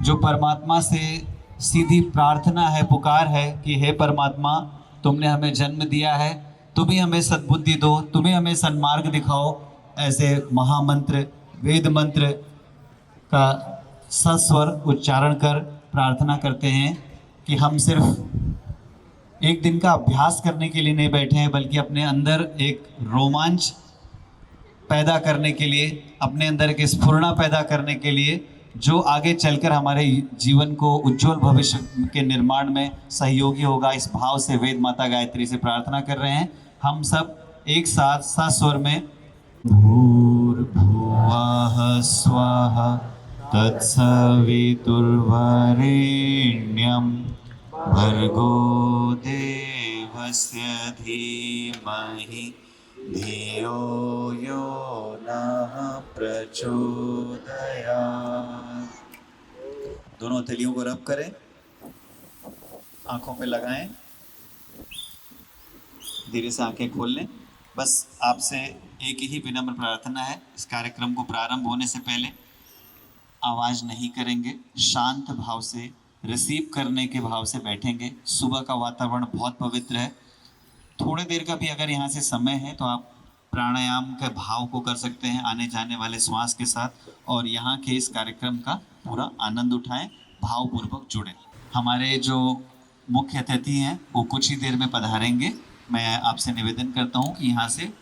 जो परमात्मा से सीधी प्रार्थना है, पुकार है कि हे परमात्मा, तुमने हमें जन्म दिया है, तुम ही हमें सद्बुद्धि दो, तुम ही हमें सन्मार्ग दिखाओ। ऐसे महामंत्र, वेद मंत्र का सस्वर उच्चारण कर प्रार्थना करते हैं कि हम सिर्फ एक दिन का अभ्यास करने के लिए नहीं बैठे हैं, बल्कि अपने अंदर एक रोमांच पैदा करने के लिए, अपने अंदर एक स्फुरना पैदा करने के लिए, जो आगे चलकर हमारे जीवन को उज्जवल भविष्य के निर्माण में सहयोगी होगा। इस भाव से वेद माता गायत्री से प्रार्थना कर रहे हैं हम सब एक साथ सस्वर में। भूर्भुवः स्वः तत्सवितुर्वरेण्यं भर्गो देवस्य धीमहि धियो यो नः प्रचोदयात्। दोनों हथेलियों को रब करें, आंखों पे लगाएं, धीरे से आंखें खोल लें। बस आपसे एक ही विनम्र प्रार्थना है, इस कार्यक्रम को प्रारंभ होने से पहले आवाज़ नहीं करेंगे, शांत भाव से, रिसीव करने के भाव से बैठेंगे। सुबह का वातावरण बहुत पवित्र है। थोड़ी देर का भी अगर यहाँ से समय है तो आप प्राणायाम के भाव को कर सकते हैं, आने जाने वाले श्वास के साथ, और यहाँ के इस कार्यक्रम का पूरा आनंद उठाएं, भावपूर्वक जुड़ें। हमारे जो मुख्य अतिथि हैं वो कुछ ही देर में पधारेंगे। मैं आपसे निवेदन करता हूँ कि यहाँ से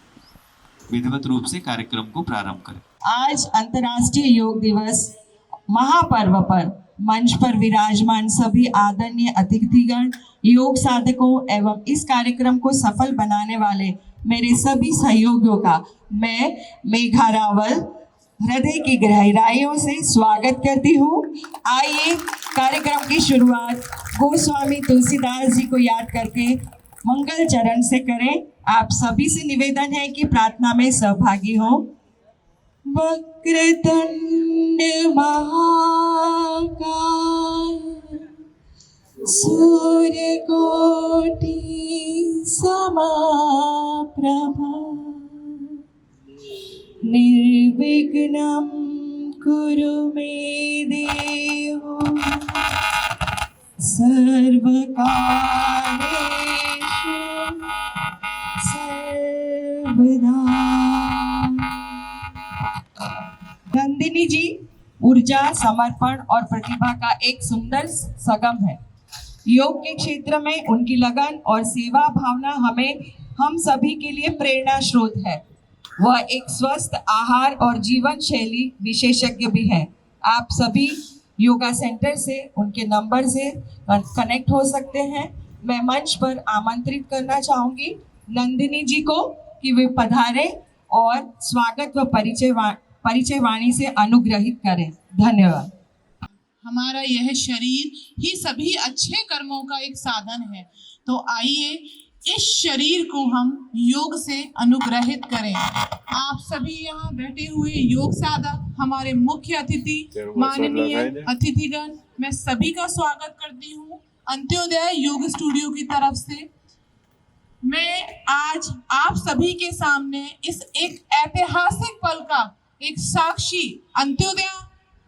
विधिवत रूप से कार्यक्रम को प्रारंभ करें। आज अंतर्राष्ट्रीय योग दिवस महापर्व पर मंच पर विराजमान सभी आदरणीय अतिथिगण, योग साधकों एवं इस कार्यक्रम को सफल बनाने वाले मेरे सभी सहयोगियों का मैं मेघा रावल हृदय की गहराइयों से स्वागत करती हूँ। आइए कार्यक्रम की शुरुआत गोस्वामी तुलसीदास जी को याद करके मंगल चरण से करें। आप सभी से निवेदन है कि प्रार्थना में सहभागी हों। वक्रतुंड महाकाय सूर्यकोटि समप्रभा निर्विघ्नं कुरु मे देव सर्वकार्येषु सर्वदा। नंदिनी जी ऊर्जा, समर्पण और प्रतिभा का एक सुंदर संगम है। योग के क्षेत्र में उनकी लगन और सेवा भावना हम सभी के लिए प्रेरणा स्रोत है। वह एक स्वस्थ आहार और जीवन शैली विशेषज्ञ भी है। आप सभी योगा सेंटर से उनके नंबर से कनेक्ट हो सकते हैं। मैं मंच पर आमंत्रित करना चाहूंगी नंदिनी जी को कि वे पधारें और स्वागत व परिचय वाणी से अनुग्रहित करें। धन्यवाद। हमारा यह शरीर ही सभी अच्छे कर्मों का एक साधन है, तो आइए इस शरीर को हम योग से अनुग्रहित करें। आप सभी यहाँ बैठे हुए योग साधक, हमारे मुख्य अतिथि, माननीय अतिथिगण, मैं सभी का स्वागत करती हूँ अंत्योदय योग स्टूडियो की तरफ से। मैं आज आप सभी के सामने इस एक ऐतिहासिक पल का एक साक्षी अंत्योदय,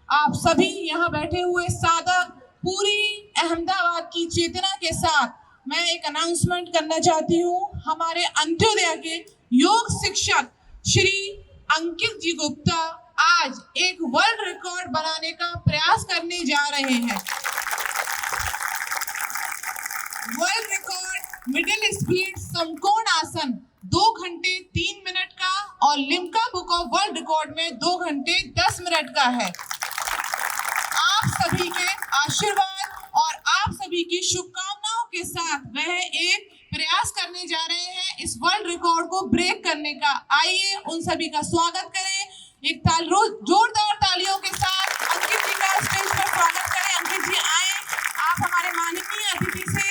आप सभी यहाँ बैठे हुए साधक, पूरी अहमदाबाद की चेतना के साथ मैं एक अनाउंसमेंट करना चाहती हूँ। हमारे अंत्योदय के योग शिक्षक श्री अंकित जी गुप्ता आज एक वर्ल्ड रिकॉर्ड बनाने का प्रयास करने जा रहे हैं। वर्ल्ड रिकॉर्ड मिडिल स्पीड समकोण आसन 2 घंटे 3 मिनट का और Limca book of world record में 2 घंटे 10 मिनट का है। आप सभी के आशीर्वाद और आप सभी की शुभकामनाओं के साथ वह एक प्रयास करने जा रहे हैं इस वर्ल्ड रिकॉर्ड को ब्रेक करने का। आइए उन सभी का स्वागत करें, एक जोरदार तालियों के साथ अंकित जी का स्टेज पर स्वागत करें। अंकित जी आए, आप हमारे माननीय अतिथि से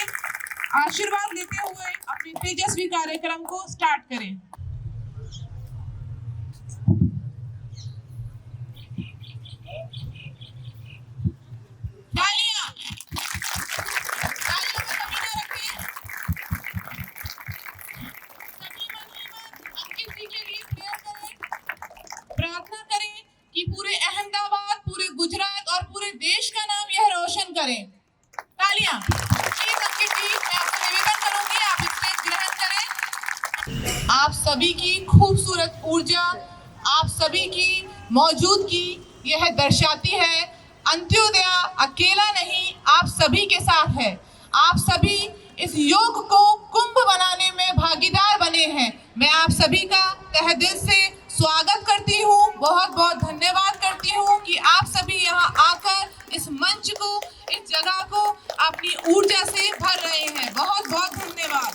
आशीर्वाद लेते हुए अपने तेजस्वी कार्यक्रम को स्टार्ट करें। प्रार्थना करें कि पूरे अहमदाबाद, पूरे गुजरात और पूरे देश का नाम यह करें। तालियां। प्लीज अंकित जी, मैं आपसे निवेदन करूंगी आप स्टेज ग्रहण करें। आप सभी की खूबसूरत ऊर्जा, आप सभी की मौजूदगी यह दर्शाती है अंत्योदय अकेला नहीं, आप सभी के साथ है। आप सभी इस योग को कुंभ बनाने में भागीदार बने हैं। मैं आप सभी का तहे दिल से स्वागत करती हूँ, बहुत बहुत धन्यवाद करती हूँ कि आप सभी यहाँ आकर इस मंच को, इस जगह को अपनी ऊर्जा से भर रहे हैं। बहुत बहुत धन्यवाद।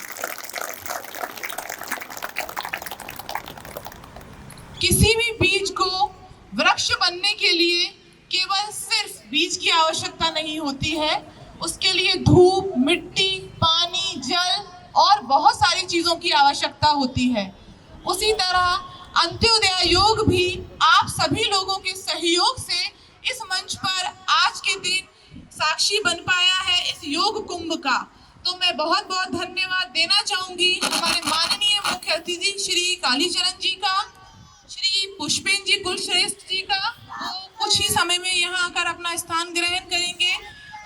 किसी भी बीज को वृक्ष बनने के लिए केवल सिर्फ बीज की आवश्यकता नहीं होती है, उसके लिए धूप, मिट्टी, पानी, जल और बहुत सारी चीजों की आवश्यकता होती है। उसी तरह अंत्योदय योग भी आप सभी लोगों के सहयोग से इस मंच पर आज के दिन साक्षी बन पाया है इस योग कुंभ का। तो मैं बहुत बहुत धन्यवाद देना चाहूंगी हमारे माननीय मुख्य अतिथि श्री कालीचरण जी का, श्री पुष्पेन जी कुलश्रेष्ठ जी का, वो कुछ ही समय में यहाँ आकर अपना स्थान ग्रहण करेंगे।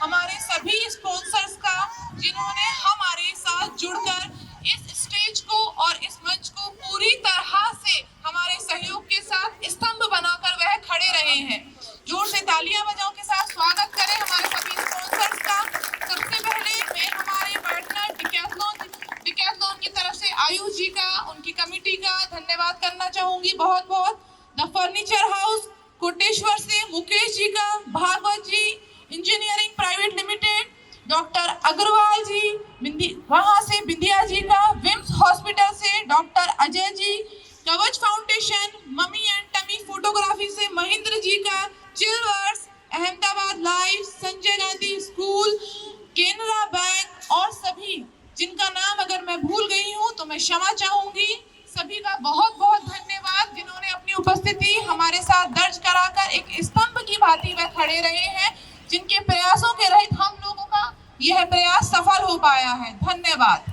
हमारे सभी स्पॉन्सर्स का, जिन्होंने हमारे साथ जुड़कर इस स्टेज को और इस मंच को पूरी तरह से हमारे सहयोग के साथ स्तंभ बनाकर वह खड़े रहे हैं। जोर से तालियां बजाओ के साथ स्वागत करें हमारे सभी स्पॉन्सर्स का। सबसे पहले मैं हमारे पार्टनर डिकैथलॉन की तरफ से आयुष जी का, उनकी कमेटी का धन्यवाद करना चाहूंगी बहुत बहुत। द फर्नीचर हाउस कोटेश्वर से मुकेश जी का, Bhagwat ji engineering private limited, doctor Agarwal ji वहां से बिंदिया जी का, विम्स हॉस्पिटल से doctor Ajay ji, Kavach foundation, mummy and tummy photography से महेंद्र जी का, चिलवर्स, Ahmedabad live, Sanjay Gandhi school, Canara bank और सभी जिनका नाम अगर मैं भूल गई हूँ तो मैं क्षमा चाहूंगी। सभी का बहुत बहुत धन्यवाद जिन्होंने अपनी उपस्थिति हमारे साथ दर्ज कराकर एक स्तंभ की भांति वह खड़े रहे हैं, जिनके प्रयासों के रहित हम लोगों का यह प्रयास सफल हो पाया है। धन्यवाद।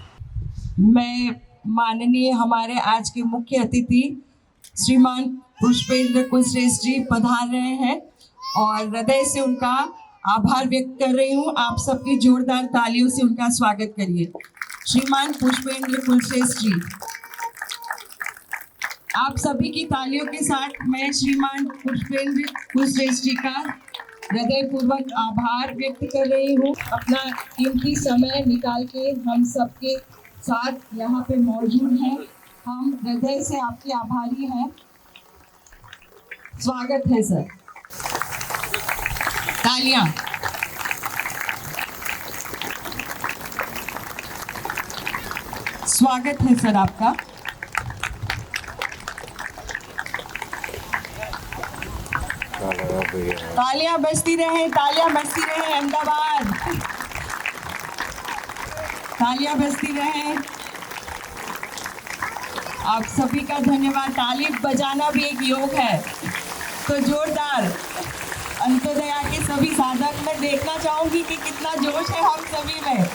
मैं माननीय हमारे आज के मुख्य अतिथि श्रीमान पुष्पेंद्र कुलश्रेष्ठ जी पधार रहे हैं और हृदय से उनका आभार व्यक्त कर रही हूँ। आप सबकी जोरदार तालियों से उनका स्वागत करिए। श्रीमान पुष्पेंद्र कुलश्रेष्ठ जी, आप सभी की तालियों के साथ मैं श्रीमान पुष्पेंद्र कुलश्रेष्ठ जी का हृदयपूर्वक आभार व्यक्त कर रही हूँ। अपना कीमती समय निकाल के हम सबके साथ यहाँ पे मौजूद हैं। हम हृदय से आपके आभारी हैं। स्वागत है सर। तालियां। स्वागत है सर आपका। तालियां बजती रहे, तालियां बजती रहे अहमदाबाद, तालियां बजती रहे। आप सभी का धन्यवाद। ताली बजाना भी एक योग है, तो जोरदार अंत्योदय के सभी साधक मैं देखना चाहूंगी कि कितना जोश है हम सभी में।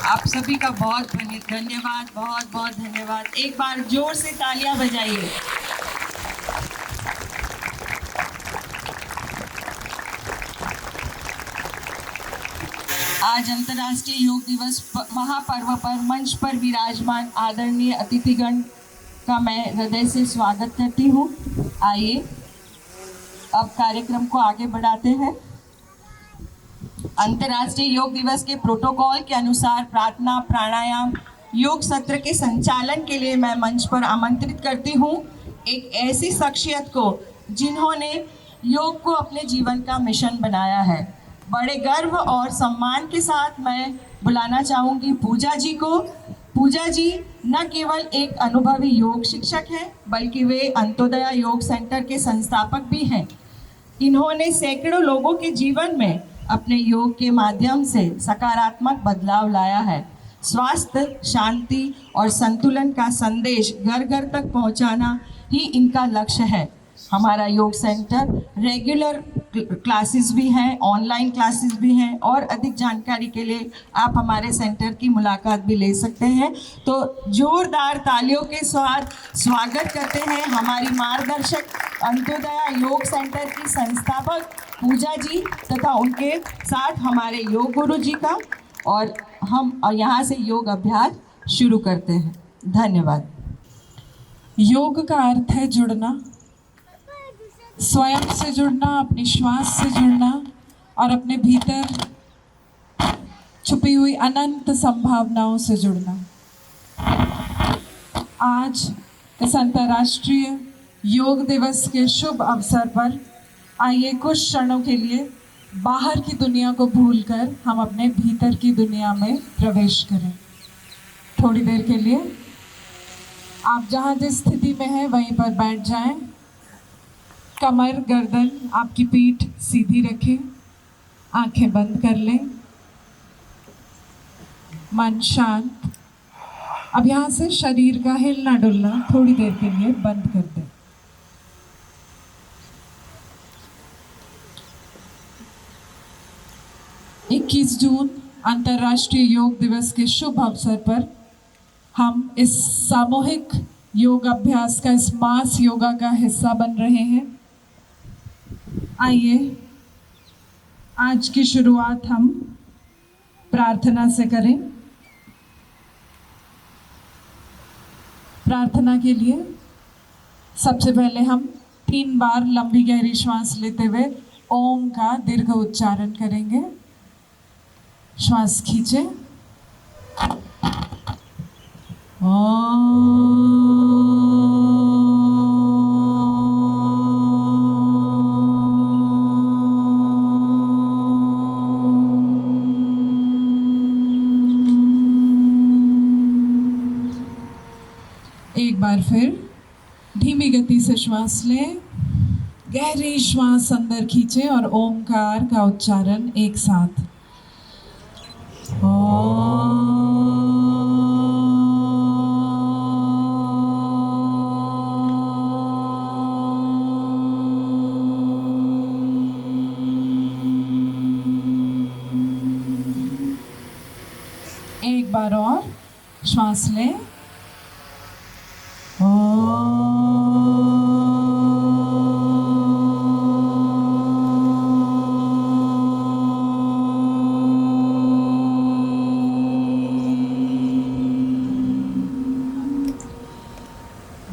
आप सभी का बहुत धन्यवाद, बहुत बहुत धन्यवाद। एक बार जोर से तालियां बजाइए। आज अंतर्राष्ट्रीय योग दिवस महापर्व पर मंच पर विराजमान आदरणीय अतिथिगण का मैं हृदय से स्वागत करती हूँ। आइए अब कार्यक्रम को आगे बढ़ाते हैं। अंतर्राष्ट्रीय योग दिवस के प्रोटोकॉल के अनुसार प्रार्थना, प्राणायाम, योग सत्र के संचालन के लिए मैं मंच पर आमंत्रित करती हूँ एक ऐसी शख्सियत को जिन्होंने योग को अपने जीवन का मिशन बनाया है। बड़े गर्व और सम्मान के साथ मैं बुलाना चाहूँगी पूजा जी को। पूजा जी न केवल एक अनुभवी योग शिक्षक हैं, बल्कि वे अंत्योदय योग सेंटर के संस्थापक भी हैं। इन्होंने सैकड़ों लोगों के जीवन में अपने योग के माध्यम से सकारात्मक बदलाव लाया है। स्वास्थ्य, शांति और संतुलन का संदेश घर घर तक पहुंचाना ही इनका लक्ष्य है। हमारा योग सेंटर रेगुलर क्लासेस भी हैं, ऑनलाइन क्लासेस भी हैं, और अधिक जानकारी के लिए आप हमारे सेंटर की मुलाकात भी ले सकते हैं। तो जोरदार तालियों के साथ स्वागत करते हैं हमारी मार्गदर्शक अंत्योदया योग सेंटर की संस्थापक पूजा जी तथा उनके साथ हमारे योग गुरु जी का, और हम यहाँ से योग अभ्यास शुरू करते हैं। धन्यवाद। योग का अर्थ है जुड़ना, स्वयं से जुड़ना, अपने श्वास से जुड़ना और अपने भीतर छुपी हुई अनंत संभावनाओं से जुड़ना। आज इस अंतर्राष्ट्रीय योग दिवस के शुभ अवसर पर आइए कुछ क्षणों के लिए बाहर की दुनिया को भूलकर हम अपने भीतर की दुनिया में प्रवेश करें। थोड़ी देर के लिए आप जहाँ जिस स्थिति में हैं वहीं पर बैठ जाएं। कमर, गर्दन, आपकी पीठ सीधी रखें, आंखें बंद कर लें, मन शांत। अब यहाँ से शरीर का हिलना डुलना थोड़ी देर के लिए बंद कर दें। इक्कीस जून अंतर्राष्ट्रीय योग दिवस के शुभ अवसर पर हम इस सामूहिक योग अभ्यास का, इस मास योगा का हिस्सा बन रहे हैं। आइए आज की शुरुआत हम प्रार्थना से करें। प्रार्थना के लिए सबसे पहले हम 3 बार लंबी गहरी श्वास लेते हुए ओम का दीर्घ उच्चारण करेंगे। श्वास खींचे, एक बार फिर धीमी गति से श्वास लें, गहरी श्वास अंदर खींचे और ओमकार का उच्चारण एक साथ। एक बार और श्वास लें।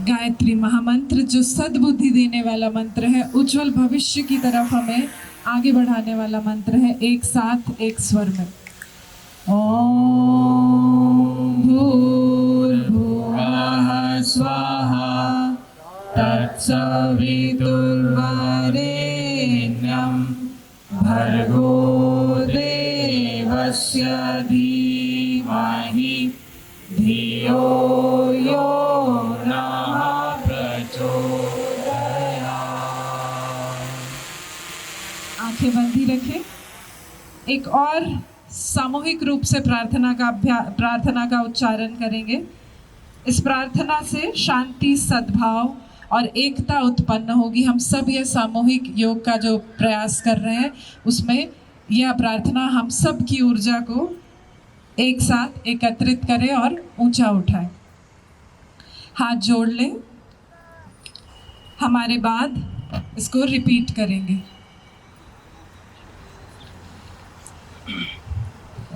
गायत्री महामंत्र जो सद्बुद्धि देने वाला मंत्र है, उज्जवल भविष्य की तरफ हमें आगे बढ़ाने वाला मंत्र है। एक साथ एक स्वर में ओम भूर्भुवः स्वाहा तत्सवितुर्वरेण्यं भर्गो देवस्य धीमहि धियो यो नः प्रचोदयात्। आंखें बंद ही रखें। एक और सामूहिक रूप से प्रार्थना का उच्चारण करेंगे। इस प्रार्थना से शांति, सद्भाव और एकता उत्पन्न होगी। हम सब ये सामूहिक योग का जो प्रयास कर रहे हैं उसमें यह प्रार्थना हम सब की ऊर्जा को एक साथ एकत्रित करे और ऊंचा उठाए। हाथ जोड़ लें। हमारे बाद इसको रिपीट करेंगे।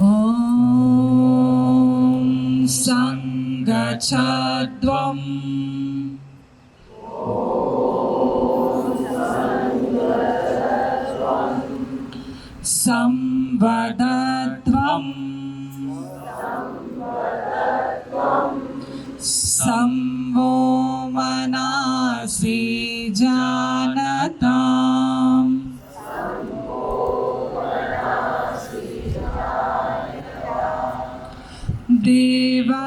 ओम संगच्छध्वम् संवदध्वम् संवो मनासि जानताम्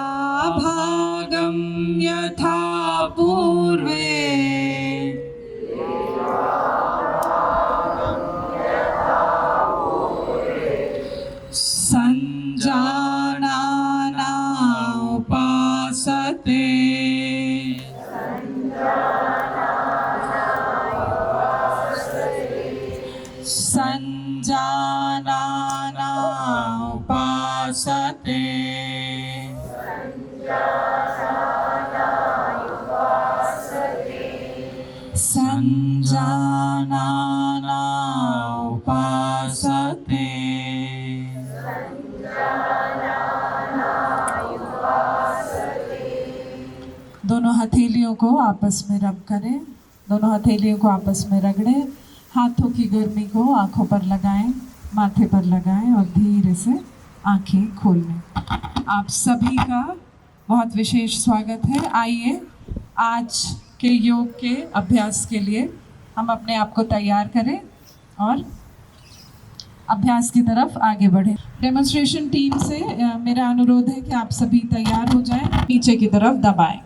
देवाभागं यथा पूर्वे संजानाना उपासते उपासते संजानाना उपासते दोनों हथेलियों को आपस में रब करें, दोनों हथेलियों को आपस में रगड़ें, हाथों की गर्मी को आंखों पर लगाएं, माथे पर लगाएं और धीरे से आंखें खोल लें। आप सभी का बहुत विशेष स्वागत है। आइए आज के योग के अभ्यास के लिए हम अपने आप को तैयार करें और अभ्यास की तरफ आगे बढ़ें। डेमोन्स्ट्रेशन टीम से मेरा अनुरोध है कि आप सभी तैयार हो जाएं, नीचे की तरफ दबाएं।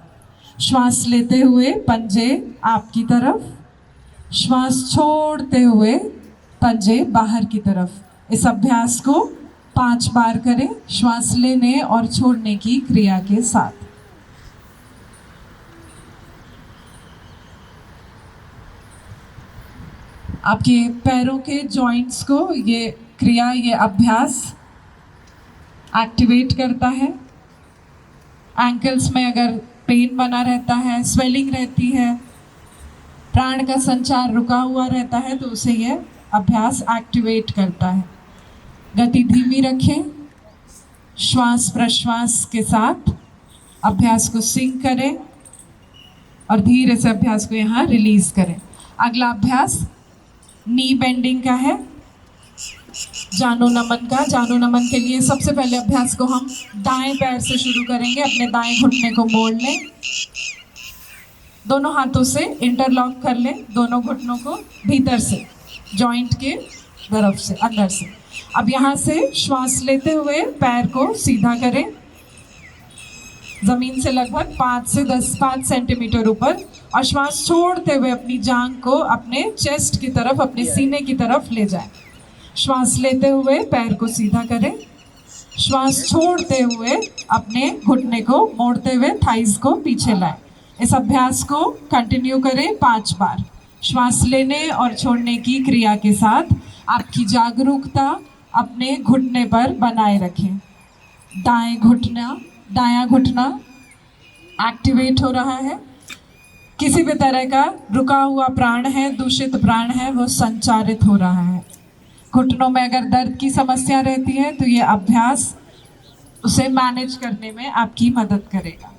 श्वास लेते हुए पंजे आपकी तरफ, श्वास छोड़ते हुए पंजे बाहर की तरफ। इस अभ्यास को 5 बार करें, श्वास लेने और छोड़ने की क्रिया के साथ। आपके पैरों के जॉइंट्स को ये क्रिया, ये अभ्यास एक्टिवेट करता है। एंकल्स में अगर पेन बना रहता है, स्वेलिंग रहती है, प्राण का संचार रुका हुआ रहता है, तो उसे यह अभ्यास एक्टिवेट करता है। गति धीमी रखें, श्वास प्रश्वास के साथ अभ्यास को सिंक करें और धीरे से अभ्यास को यहाँ रिलीज करें। अगला अभ्यास नी बेंडिंग का है, जानो नमन का। जानो नमन के लिए सबसे पहले अभ्यास को हम दाएं पैर से शुरू करेंगे। अपने दाएं घुटने को मोड़ लें, दोनों हाथों से इंटरलॉक कर लें, दोनों घुटनों को भीतर से, जॉइंट के तरफ से, अंदर से। अब यहाँ से श्वास लेते हुए पैर को सीधा करें, जमीन से लगभग 5 सेंटीमीटर ऊपर, और श्वास छोड़ते हुए अपनी जांघ को अपने चेस्ट की तरफ, अपने सीने की तरफ ले जाएं। श्वास लेते हुए पैर को सीधा करें, श्वास छोड़ते हुए अपने घुटने को मोड़ते हुए थाइस को पीछे लाएं। इस अभ्यास को कंटिन्यू करें 5 बार। श्वास लेने और छोड़ने की क्रिया के साथ आपकी जागरूकता अपने घुटने पर बनाए रखें। दायां घुटना एक्टिवेट हो रहा है, किसी भी तरह का रुका हुआ प्राण है, दूषित प्राण है, वो संचारित हो रहा है। घुटनों में अगर दर्द की समस्या रहती है तो ये अभ्यास उसे मैनेज करने में आपकी मदद करेगा।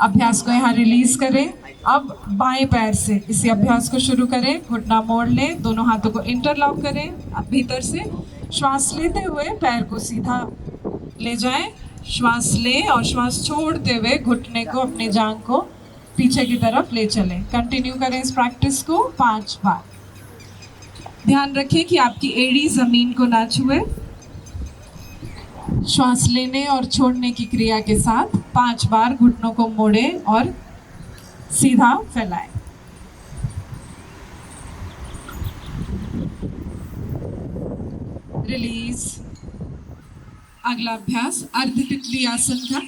अभ्यास को यहाँ रिलीज करें। अब बाएं पैर से इसी अभ्यास को शुरू करें। घुटना मोड़ लें, दोनों हाथों को इंटरलॉक करें, अब भीतर से श्वास लेते हुए पैर को सीधा ले जाएं। श्वास लें और श्वास छोड़ते हुए घुटने को, अपने जांघ को पीछे की तरफ ले चलें। कंटिन्यू करें इस प्रैक्टिस को 5 बार। ध्यान रखें कि आपकी एड़ी जमीन को ना छुए। श्वास लेने और छोड़ने की क्रिया के साथ 5 बार घुटनों को मोड़ें और सीधा फैलाएं। रिलीज। अगला अभ्यास अर्ध तितली आसन का।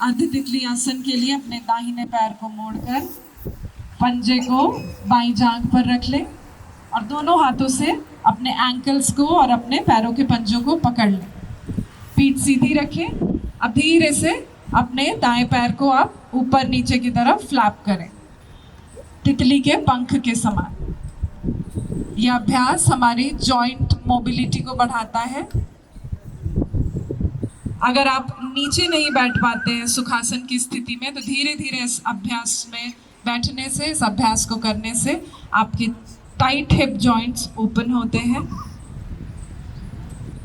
अर्ध तितली आसन के लिए अपने दाहिने पैर को मोड़कर पंजे को बाईं जांघ पर रख लें और दोनों हाथों से अपने एंकल्स को और अपने पैरों के पंजों को पकड़ लें। पीठ सीधी रखें। अब धीरे से अपने दाएं पैर को आप ऊपर नीचे की तरफ फ्लैप करें, तितली के पंख के समान। यह अभ्यास हमारी जॉइंट मोबिलिटी को बढ़ाता है। अगर आप नीचे नहीं बैठ पाते हैं सुखासन की स्थिति में, तो धीरे धीरे इस अभ्यास में बैठने से, इस अभ्यास को करने से आपके टाइट हिप जॉइंट्स ओपन होते हैं।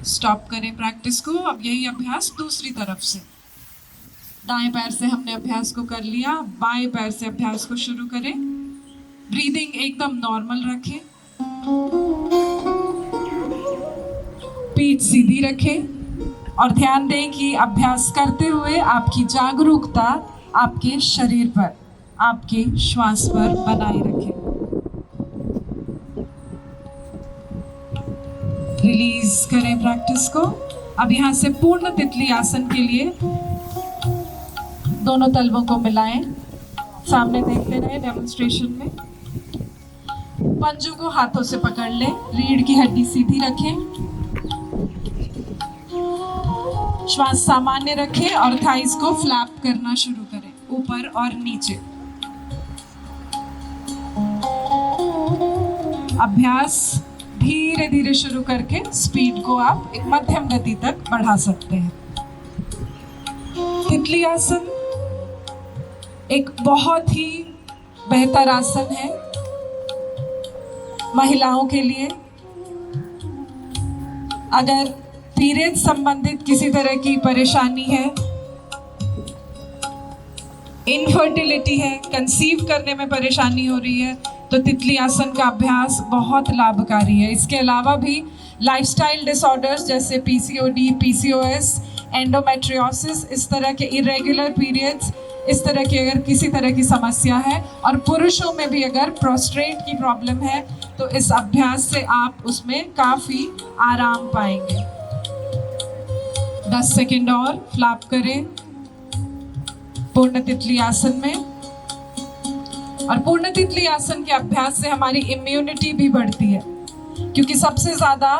स्टॉप करें प्रैक्टिस को। अब यही अभ्यास दूसरी तरफ से। दाएं पैर से हमने अभ्यास को कर लिया, बाएं पैर से अभ्यास को शुरू करें। ब्रीदिंग एकदम नॉर्मल रखें, पीठ सीधी रखें और ध्यान दें कि अभ्यास करते हुए आपकी जागरूकता आपके शरीर पर, आपके श्वास पर बनाए रखें। रिलीज करें प्रैक्टिस को। अब यहाँ से पूर्ण तितली आसन के लिए दोनों तलवों को मिलाएं, सामने देखते रहे डेमोन्स्ट्रेशन में। पंजों को हाथों से पकड़ लें, रीढ़ की हड्डी सीधी रखें। श्वास सामान्य रखें और थाइस को फ्लैप करना शुरू करें ऊपर और नीचे। अभ्यास धीरे धीरे शुरू करके स्पीड को आप एक मध्यम गति तक बढ़ा सकते हैं। तितली आसन एक बहुत ही बेहतर आसन है महिलाओं के लिए। अगर पीरियड संबंधित किसी तरह की परेशानी है, इनफर्टिलिटी है, कंसीव करने में परेशानी हो रही है, तो तितली आसन का अभ्यास बहुत लाभकारी है। इसके अलावा भी लाइफस्टाइल डिसऑर्डर्स जैसे पीसीओडी, पीसीओएस, एंडोमेट्रियोसिस, इस तरह के इरेगुलर पीरियड्स, इस तरह की अगर किसी तरह की समस्या है, और पुरुषों में भी अगर प्रोस्टेट की प्रॉब्लम है, तो इस अभ्यास से आप उसमें काफ़ी आराम पाएंगे। 10 सेकंड और फ्लैप करें पूर्ण तितली आसन में। और पूर्ण तितली आसन के अभ्यास से हमारी इम्यूनिटी भी बढ़ती है, क्योंकि सबसे ज़्यादा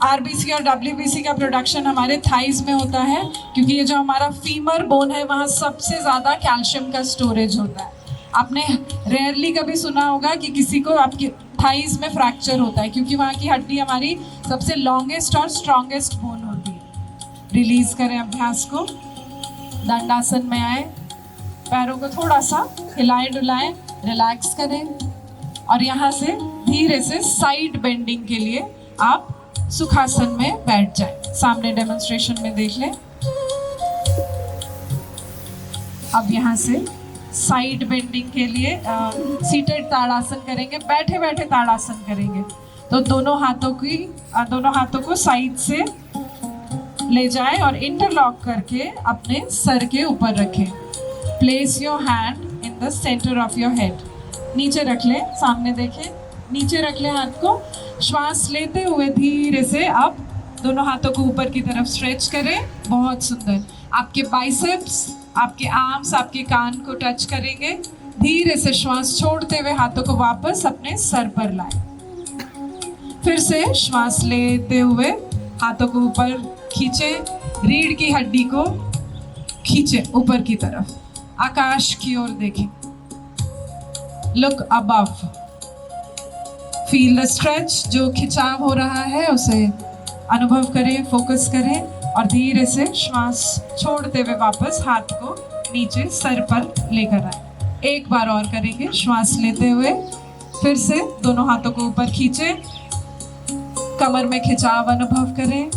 आरबीसी और डब्ल्यूबीसी का प्रोडक्शन हमारे थाइज में होता है, क्योंकि ये जो हमारा फीमर बोन है वहाँ सबसे ज़्यादा कैल्शियम का स्टोरेज होता है। आपने रेयरली कभी सुना होगा कि किसी को आपकी थाइज में फ्रैक्चर होता है, क्योंकि वहाँ की हड्डी हमारी सबसे लॉन्गेस्ट और स्ट्रॉन्गेस्ट बोन होती है। रिलीज करें अभ्यास को, दंडासन में आए, पैरों को थोड़ा सा हिलाएं डुलाएं, रिलैक्स करें, और यहाँ से धीरे से साइड बेंडिंग के लिए आप सुखासन में बैठ जाएं। सामने डेमोन्स्ट्रेशन में देख लें। अब यहाँ से साइड बेंडिंग के लिए सीटेड ताड़ासन करेंगे, बैठे बैठे ताड़ासन करेंगे। तो दोनों हाथों को साइड से ले जाएं और इंटरलॉक करके अपने सर के ऊपर रखें। Place your hand in the centre of your head. नीचे रख लें, सामने देखें, नीचे रख लें हाथ को। श्वास लेते हुए धीरे से आप दोनों हाथों को ऊपर की तरफ स्ट्रेच करें। बहुत सुंदर। आपके बाइसेप्स, आपके आर्म्स, आपके कान को टच करेंगे। धीरे से श्वास छोड़ते हुए हाथों को वापस अपने सर पर लाएं। फिर से श्वास लेते हुए हाथों को ऊपर खींचें, रीढ़ की हड्डी को खींचें ऊपर की तरफ, आकाश की ओर देखें। Look above, feel the stretch, जो खिंचाव हो रहा है उसे अनुभव करें, फोकस करें, और धीरे से श्वास छोड़ते हुए वापस हाथ को नीचे सर पर लेकर आए। एक बार और करेंगे। श्वास लेते हुए फिर से दोनों हाथों को ऊपर खींचें, कमर में खिंचाव अनुभव करें।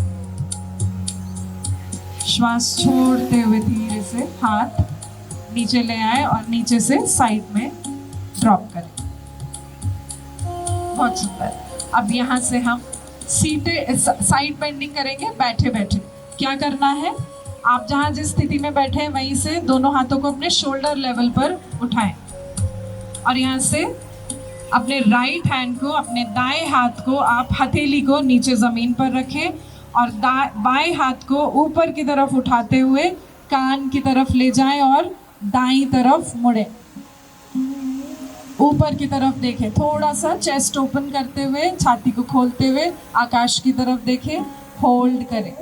श्वास छोड़ते हुए धीरे से हाथ नीचे ले आए और नीचे से साइड में ड्रॉप करें। बहुत सुंदर। अब यहाँ से हम साइड बेंडिंग करेंगे बैठे बैठे। क्या करना है, आप जहाँ जिस स्थिति में बैठे हैं वहीं से दोनों हाथों को अपने शोल्डर लेवल पर उठाएं, और यहाँ से अपने राइट हैंड को, अपने दाएं हाथ को आप हथेली को नीचे ज़मीन पर रखें, और बाएं हाथ को ऊपर की तरफ उठाते हुए कान की तरफ ले जाएं और दाईं तरफ मुड़ें। ऊपर की तरफ देखें, थोड़ा सा चेस्ट ओपन करते हुए, छाती को खोलते हुए आकाश की तरफ देखें। होल्ड करें।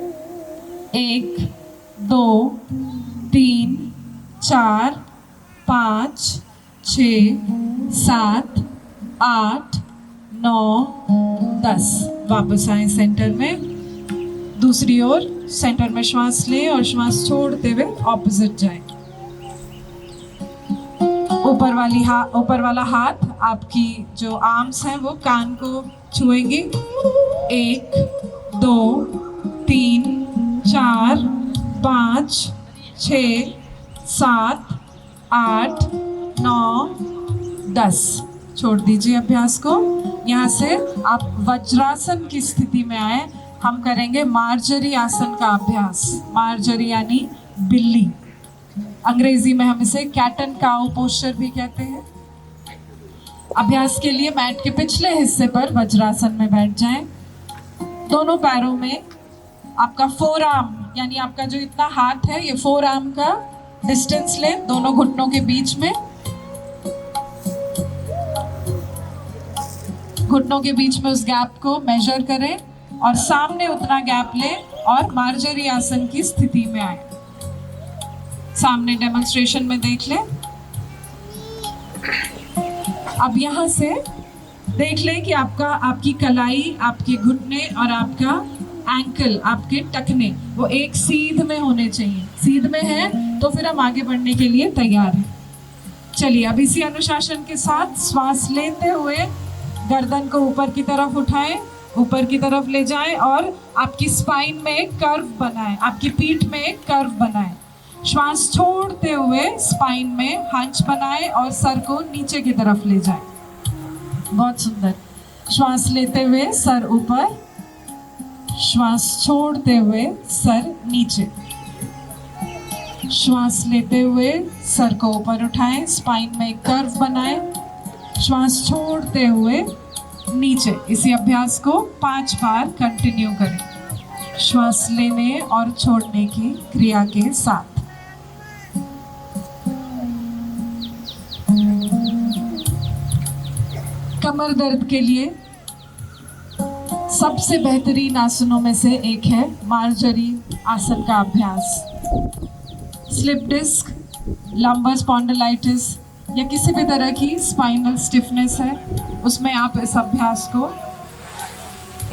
1 2 3 4 5 6 7 8 9 10। वापस आए सेंटर में। दूसरी ओर सेंटर में श्वास लें और श्वास छोड़ते हुए ऑपोजिट जाएं। ऊपर वाला हाथ आपकी जो आर्म्स हैं वो कान को छुएंगे। 1 2 3 4 5 6 7 8 9 10। छोड़ दीजिए अभ्यास को। यहाँ से आप वज्रासन की स्थिति में आए। हम करेंगे मार्जरी आसन का अभ्यास। मार्जरी यानी बिल्ली, अंग्रेजी में हम इसे कैट एंड काउ पोस्चर भी कहते हैं। अभ्यास के लिए मैट के पिछले हिस्से पर वज्रासन में बैठ जाएं। दोनों पैरों में आपका फोर आर्म, यानी आपका जो इतना हाथ है, ये फोर आर्म का डिस्टेंस लें दोनों घुटनों के बीच में। घुटनों के बीच में उस गैप को मेजर करें और सामने उतना गैप लें और मार्जरी आसन की स्थिति में आए। सामने डेमोन्स्ट्रेशन में देख लें। अब यहाँ से देख लें कि आपकी कलाई, आपके घुटने और आपका एंकल, आपके टखने वो एक सीध में होने चाहिए। सीध में है तो फिर हम आगे बढ़ने के लिए तैयार हैं। चलिए अब इसी अनुशासन के साथ श्वास लेते हुए गर्दन को ऊपर की तरफ उठाएं, ऊपर की तरफ ले जाएं और आपकी स्पाइन में एक कर्व बनाएं, आपकी पीठ में एक कर्व बनाएं। श्वास छोड़ते हुए स्पाइन में हंच बनाएं और सर को नीचे की तरफ ले जाएं। बहुत सुंदर। श्वास लेते हुए सर ऊपर, श्वास छोड़ते हुए सर नीचे। श्वास लेते हुए सर को ऊपर उठाएं, स्पाइन में एक कर्व बनाएं, श्वास छोड़ते हुए नीचे। इसी अभ्यास को 5 बार कंटिन्यू करें, श्वास लेने और छोड़ने की क्रिया के साथ। कमर दर्द के लिए सबसे बेहतरीन आसनों में से एक है मार्जरी आसन का अभ्यास। स्लिप डिस्क, लंबर स्पॉन्डिलाइटिस या किसी भी तरह की स्पाइनल स्टिफनेस है, उसमें आप इस अभ्यास को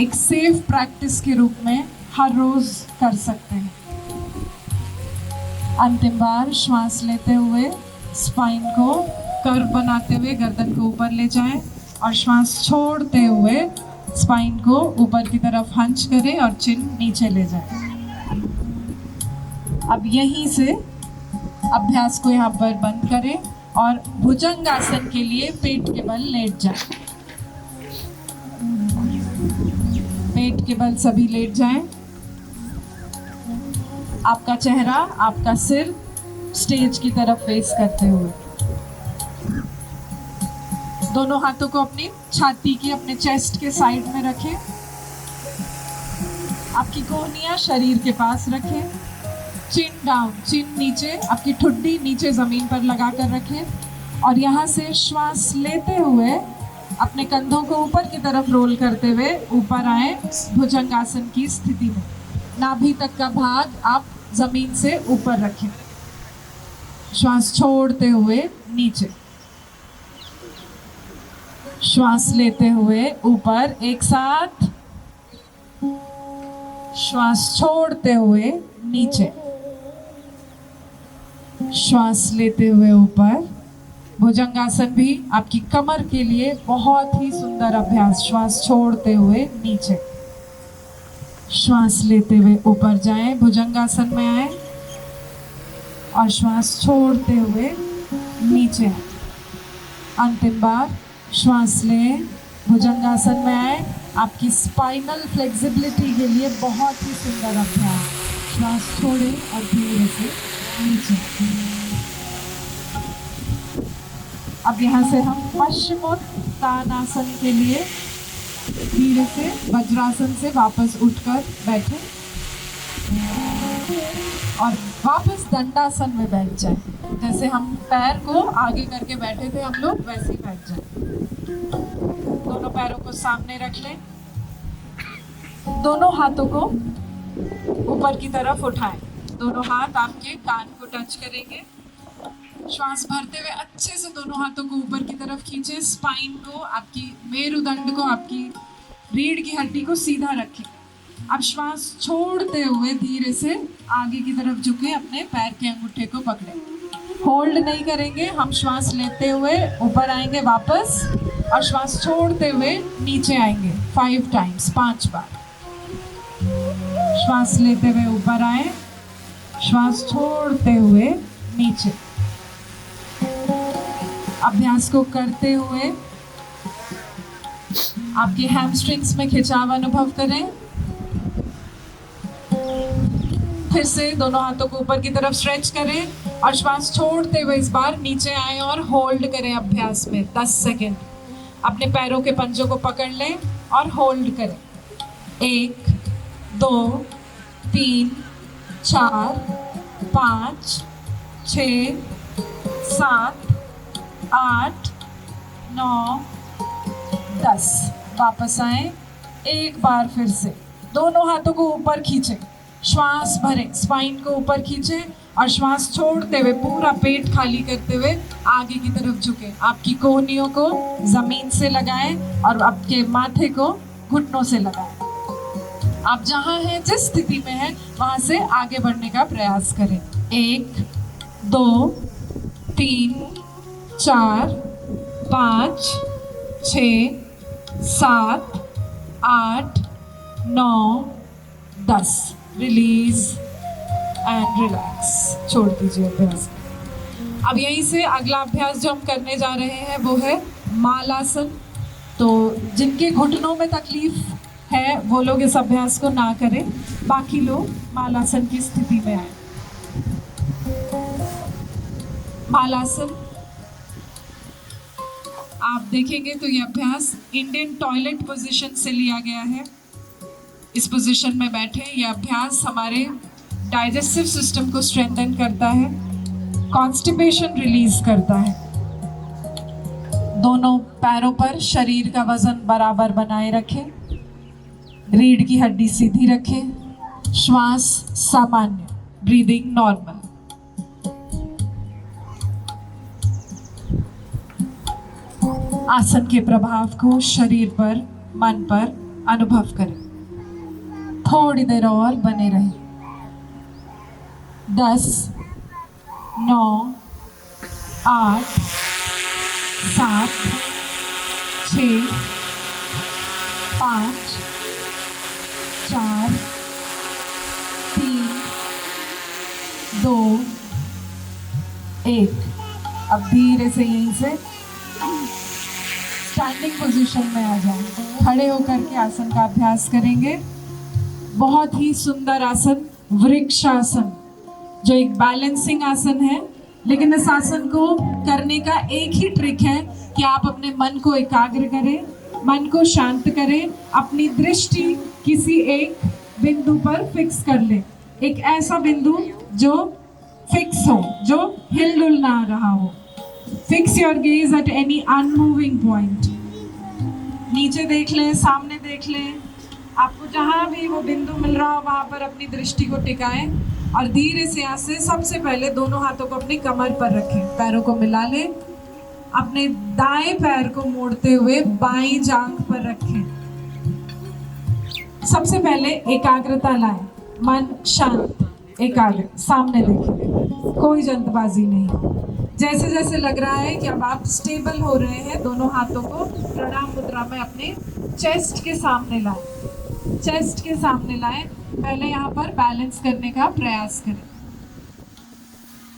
एक सेफ प्रैक्टिस के रूप में हर रोज कर सकते हैं। अंतिम बार श्वास लेते हुए स्पाइन को कर्व बनाते हुए गर्दन को ऊपर ले जाएं और श्वास छोड़ते हुए स्पाइन को ऊपर की तरफ हंच करें और चिन नीचे ले जाएं। अब यहीं से अभ्यास को यहाँ पर बंद करें और भुजंगासन के लिए पेट के बल लेट जाएं। पेट के बल सभी लेट जाएं। आपका चेहरा, आपका सिर स्टेज की तरफ फेस करते हुए। दोनों हाथों को अपनी छाती की, अपने चेस्ट के साइड में रखें। आपकी कोहनियां शरीर के पास रखें। चिन डाउन, चिन नीचे, आपकी ठुड्डी नीचे जमीन पर लगा कर रखें और यहाँ से श्वास लेते हुए अपने कंधों को ऊपर की तरफ रोल करते हुए ऊपर आए भुजंगासन की स्थिति में। नाभि तक का भाग आप जमीन से ऊपर रखें। श्वास छोड़ते हुए नीचे, श्वास लेते हुए ऊपर एक साथ, श्वास छोड़ते हुए नीचे, श्वास लेते हुए ऊपर। भुजंगासन भी आपकी कमर के लिए बहुत ही सुंदर अभ्यास। श्वास छोड़ते हुए नीचे, श्वास लेते हुए ऊपर जाएं, भुजंगासन में आए और श्वास छोड़ते हुए नीचे आए। अंतिम बार श्वास लें, भुजंगासन में आए। आपकी स्पाइनल फ्लेक्सिबिलिटी के लिए बहुत ही सुंदर अभ्यास। श्वास छोड़ें और धीरे से नीचे। अब यहाँ से हम पश्चिमोत्तानासन के लिए धीरे से वज्रासन से वापस उठकर बैठे और वापस दंडासन में बैठ जाए। जैसे हम पैर को आगे करके बैठे थे हम लोग, वैसे ही बैठ जाए। दोनों पैरों को सामने रख लें, दोनों हाथों को ऊपर की तरफ उठाएं। दोनों हाथ आपके कान को टच करेंगे। श्वास भरते हुए अच्छे से दोनों हाथों को ऊपर की तरफ खींचें। स्पाइन को, आपकी मेरुदंड को, आपकी रीढ़ की हड्डी को सीधा रखें। अब श्वास छोड़ते हुए धीरे से आगे की तरफ झुके, अपने पैर के अंगूठे को पकड़ें। होल्ड नहीं करेंगे, हम श्वास लेते हुए ऊपर आएंगे वापस और श्वास छोड़ते हुए नीचे आएंगे 5 टाइम्स, 5 बार। श्वास लेते हुए ऊपर आए, श्वास छोड़ते हुए नीचे। अभ्यास को करते हुए आपके हैमस्ट्रिंग्स में खिंचाव अनुभव करें। फिर से दोनों हाथों को ऊपर की तरफ स्ट्रेच करें और श्वास छोड़ते हुए इस बार नीचे आए और होल्ड करें अभ्यास में 10 सेकेंड। अपने पैरों के पंजों को पकड़ लें और होल्ड करें। 1 2 3 4 5 6 7 8 9 10। वापस आए। एक बार फिर से दोनों हाथों को ऊपर खींचें श्वास भरें, स्पाइन को ऊपर खींचें और श्वास छोड़ते हुए पूरा पेट खाली करते हुए आगे की तरफ झुकें। आपकी कोहनियों को जमीन से लगाएं और आपके माथे को घुटनों से लगाएं। आप जहां हैं, जिस स्थिति में हैं, वहां से आगे बढ़ने का प्रयास करें। 1 2 3 4 5 6 7 8 9 10। रिलीज एंड रिलैक्स, छोड़ दीजिए अभ्यास। अब यहीं से अगला अभ्यास जो हम करने जा रहे हैं वो है मालासन। तो जिनके घुटनों में तकलीफ है वो लोग इस अभ्यास को ना करें, बाकी लोग मालासन की स्थिति में आए। मालासन आप देखेंगे तो ये अभ्यास इंडियन टॉयलेट पोजीशन से लिया गया है। इस पोजीशन में बैठे, यह अभ्यास हमारे डाइजेस्टिव सिस्टम को स्ट्रेंथन करता है, कॉन्स्टिपेशन रिलीज करता है। दोनों पैरों पर शरीर का वजन बराबर बनाए रखें, रीढ़ की हड्डी सीधी रखें, श्वास सामान्य, ब्रीदिंग नॉर्मल। आसन के प्रभाव को शरीर पर, मन पर अनुभव करें। थोड़ी देर और बने रहें। 10 9 8 7 6 5 4 3 2 1। अब धीरे से यहीं से स्टैंडिंग पोजीशन में आ जाएं। खड़े होकर के आसन का अभ्यास करेंगे। बहुत ही सुंदर आसन वृक्षासन, जो एक बैलेंसिंग आसन है, लेकिन इस आसन को करने का एक ही ट्रिक है कि आप अपने मन को एकाग्र करें, मन को शांत करें, अपनी दृष्टि किसी एक बिंदु पर फिक्स कर लें। एक ऐसा बिंदु जो फिक्स हो, जो हिलडुल ना रहा हो। Fix your gauge at any unmoving point. नीचे देख लें, सामने देख लें, आपको जहाँ भी वो बिंदु मिल रहा हो वहाँ पर अपनी दृष्टि को टिकाएं और धीरे से यहाँ से सबसे पहले दोनों हाथों को अपनी कमर पर रखें, पैरों को मिला लें। अपने दाएं पैर को मोड़ते हुए बाईं जांघ पर रखें। सबसे पहले एकाग्रता लाएं, मन शांत, एकाग्र, सामने देखें, कोई जल्दबाजी नहीं। जैसे जैसे लग रहा है कि अब आप स्टेबल हो रहे हैं, दोनों हाथों को प्रणाम मुद्रा में अपने चेस्ट के सामने लाएं। चेस्ट के सामने लाएं। पहले यहाँ पर बैलेंस करने का प्रयास करें।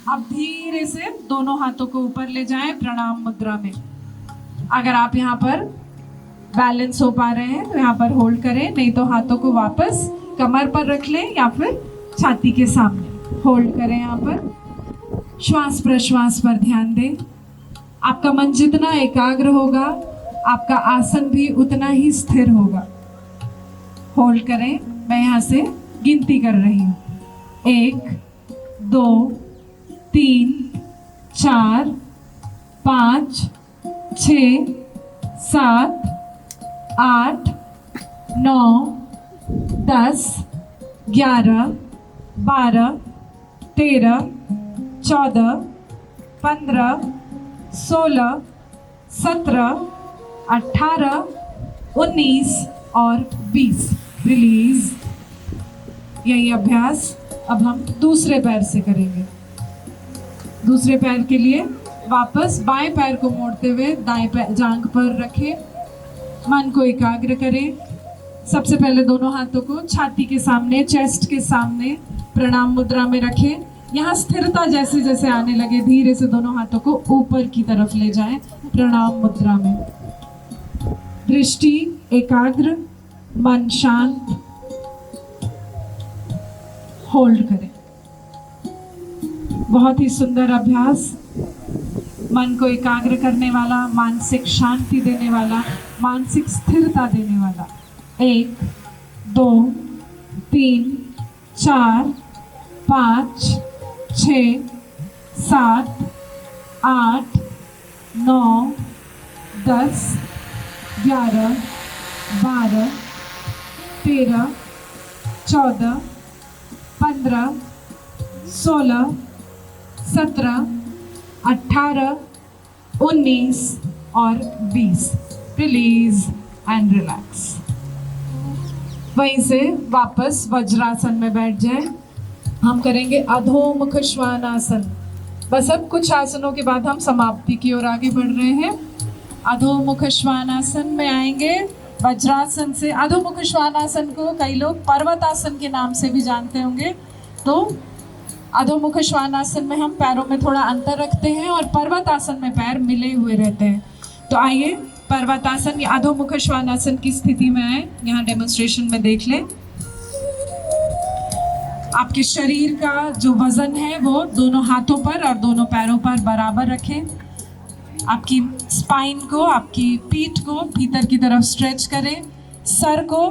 अब धीरे से दोनों हाथों को ऊपर ले जाएं प्रणाम मुद्रा में। अगर आप यहाँ पर बैलेंस हो पा रहे हैं तो यहाँ पर होल्ड करें, नहीं तो हाथों को वापस कमर पर रख लें या फिर छाती के सामने होल्ड करें। यहाँ पर श्वास प्रश्वास पर ध्यान दें। आपका मन जितना एकाग्र होगा, आपका आसन भी उतना ही स्थिर होगा। होल्ड करें। मैं यहाँ से गिनती कर रही हूँ। 1 2 3 4 5 6 7 8 9 10 11 12 13 14 15 16 17 18 19 और 20। रिलीज। यही अभ्यास अब हम दूसरे पैर से करेंगे। दूसरे पैर के लिए वापस बाएं पैर को मोड़ते हुए दाएं पैर जांघ पर रखें। मन को एकाग्र करें। सबसे पहले दोनों हाथों को छाती के सामने, चेस्ट के सामने प्रणाम मुद्रा में रखें। यहाँ स्थिरता जैसे जैसे आने लगे, धीरे से दोनों हाथों को ऊपर की तरफ ले जाएं प्रणाम मुद्रा में। दृष्टि एकाग्र, मन शांत, होल्ड करें। बहुत ही सुंदर अभ्यास, मन को एकाग्र करने वाला, मानसिक शांति देने वाला, मानसिक स्थिरता देने वाला। 1 2 3 4 5 6 7 8 9 10 11 12 13 14 15, 16, 17, 18, 19 और 20। Release and relax. वहीं से वापस वज्रासन में बैठ जाए। हम करेंगे अधोमुख श्वानासन। बस अब कुछ आसनों के बाद हम समाप्ति की ओर आगे बढ़ रहे हैं। अधोमुख श्वानासन में आएंगे। वज्रासन से अधोमुख श्वानासन को कई लोग पर्वतासन के नाम से भी जानते होंगे। तो अधोमुख श्वानासन में हम पैरों में थोड़ा अंतर रखते हैं और पर्वतासन में पैर मिले हुए रहते हैं। तो आइए पर्वतासन या अधोमुख श्वानासन की स्थिति में आए। यहाँ डेमोन्स्ट्रेशन में देख लें। आपके शरीर का जो वजन है वो दोनों हाथों पर और दोनों पैरों पर बराबर रखें। आपकी स्पाइन को, आपकी पीठ को भीतर की तरफ स्ट्रेच करें। सर को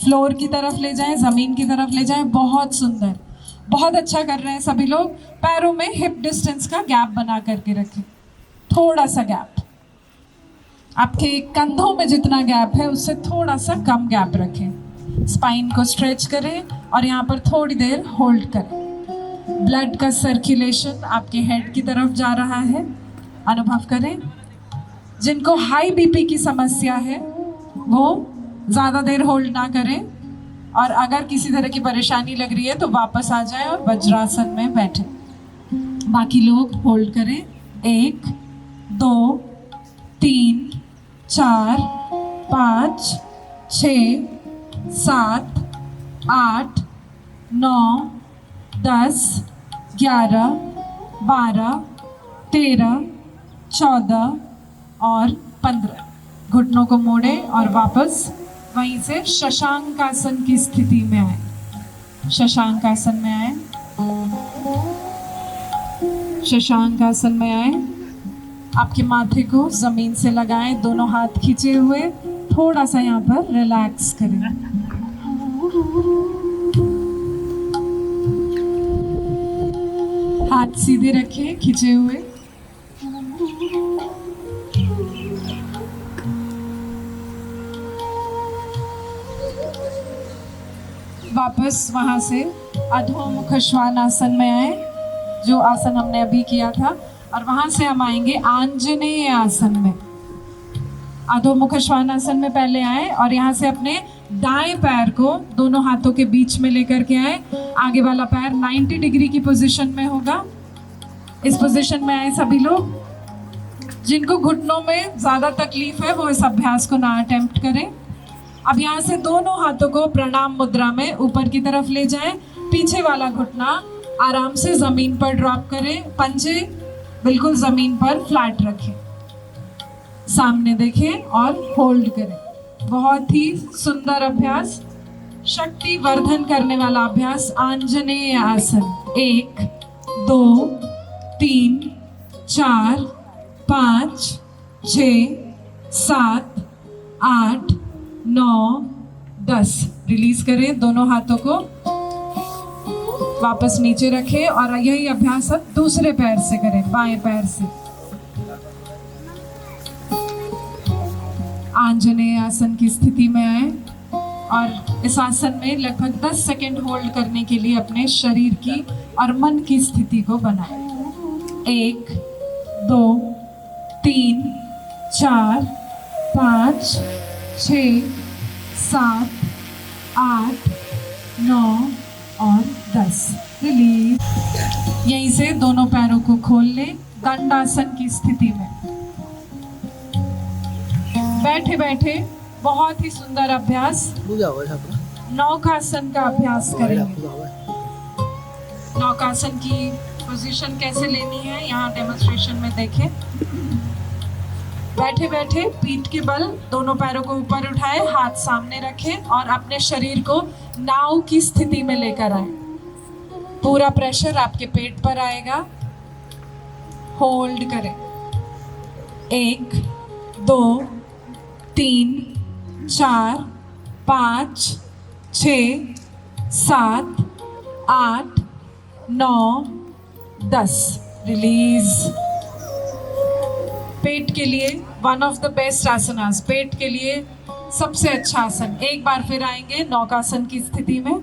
फ्लोर की तरफ ले जाएं, ज़मीन की तरफ ले जाएं। बहुत सुंदर, बहुत अच्छा कर रहे हैं सभी लोग। पैरों में हिप डिस्टेंस का गैप बना करके रखें, थोड़ा सा गैप। आपके कंधों में जितना गैप है उससे थोड़ा सा कम गैप रखें। स्पाइन को स्ट्रेच करें और यहाँ पर थोड़ी देर होल्ड करें। ब्लड का सर्कुलेशन आपके हेड की तरफ जा रहा है, अनुभव करें। जिनको हाई बीपी की समस्या है वो ज़्यादा देर होल्ड ना करें और अगर किसी तरह की परेशानी लग रही है तो वापस आ जाएं और वज्रासन में बैठें। बाकी लोग होल्ड करें। 1, 2, 3, 4, 5, 6, 7, 8, 9, 10, 11, 12, 13, 14 और 15। घुटनों को मोड़े और वापस वहीं से शशांकासन की स्थिति में आए। शशांकासन में आए। शशांकासन में आए। आपके माथे को जमीन से लगाएं, दोनों हाथ खींचे हुए। थोड़ा सा यहाँ पर रिलैक्स करें। हाथ सीधे रखें खींचे हुए। वापस वहां से अधोमुख श्वानासन में आए, जो आसन हमने अभी किया था, और वहां से हम आएंगे आंजनेय आसन में। अधोमुख श्वानासन में पहले आए और यहाँ से अपने दाएं पैर को दोनों हाथों के बीच में लेकर के आए। आगे वाला पैर 90 डिग्री की पोजीशन में होगा। इस पोजीशन में आए सभी लोग। जिनको घुटनों में ज़्यादा तकलीफ है वो इस अभ्यास को ना अटेम्प्ट करें। अब यहाँ से दोनों हाथों को प्रणाम मुद्रा में ऊपर की तरफ ले जाएं। पीछे वाला घुटना आराम से ज़मीन पर ड्रॉप करें। पंजे बिल्कुल ज़मीन पर फ्लैट रखें। सामने देखें और होल्ड करें। बहुत ही सुंदर अभ्यास, शक्ति वर्धन करने वाला अभ्यास, आंजनेय आसन। 1, 2, 3, 4, 5, 6, 7, 8, 9, 10। रिलीज करें दोनों हाथों को, वापस नीचे रखें और यही अभ्यास अब दूसरे पैर से करें, बाएं पैर से। आंजनेय आसन की स्थिति में आए और इस आसन में लगभग 10 सेकंड होल्ड करने के लिए अपने शरीर की और मन की स्थिति को बनाएं। 1, 2, 3, 4, 5, 6, 7, 8, 9 और 10। रिलीज। यहीं से दोनों पैरों को खोल लें दंडासन की स्थिति में। बैठे बैठे बहुत ही सुंदर अभ्यास नौकासन का अभ्यास करेंगे। नौकासन की पोजीशन कैसे लेनी है यहाँ डेमोन्स्ट्रेशन में देखें। बैठे बैठे पीठ के बल दोनों पैरों को ऊपर उठाए, हाथ सामने रखें और अपने शरीर को नाव की स्थिति में लेकर आए। पूरा प्रेशर आपके पेट पर आएगा। होल्ड करें। 1, 2, 3, 4, 5, 6, 7, 8, 9, 10। रिलीज। पेट के लिए वन ऑफ द बेस्ट आसनास, पेट के लिए सबसे अच्छा आसन। एक बार फिर आएंगे नौकासन की स्थिति में।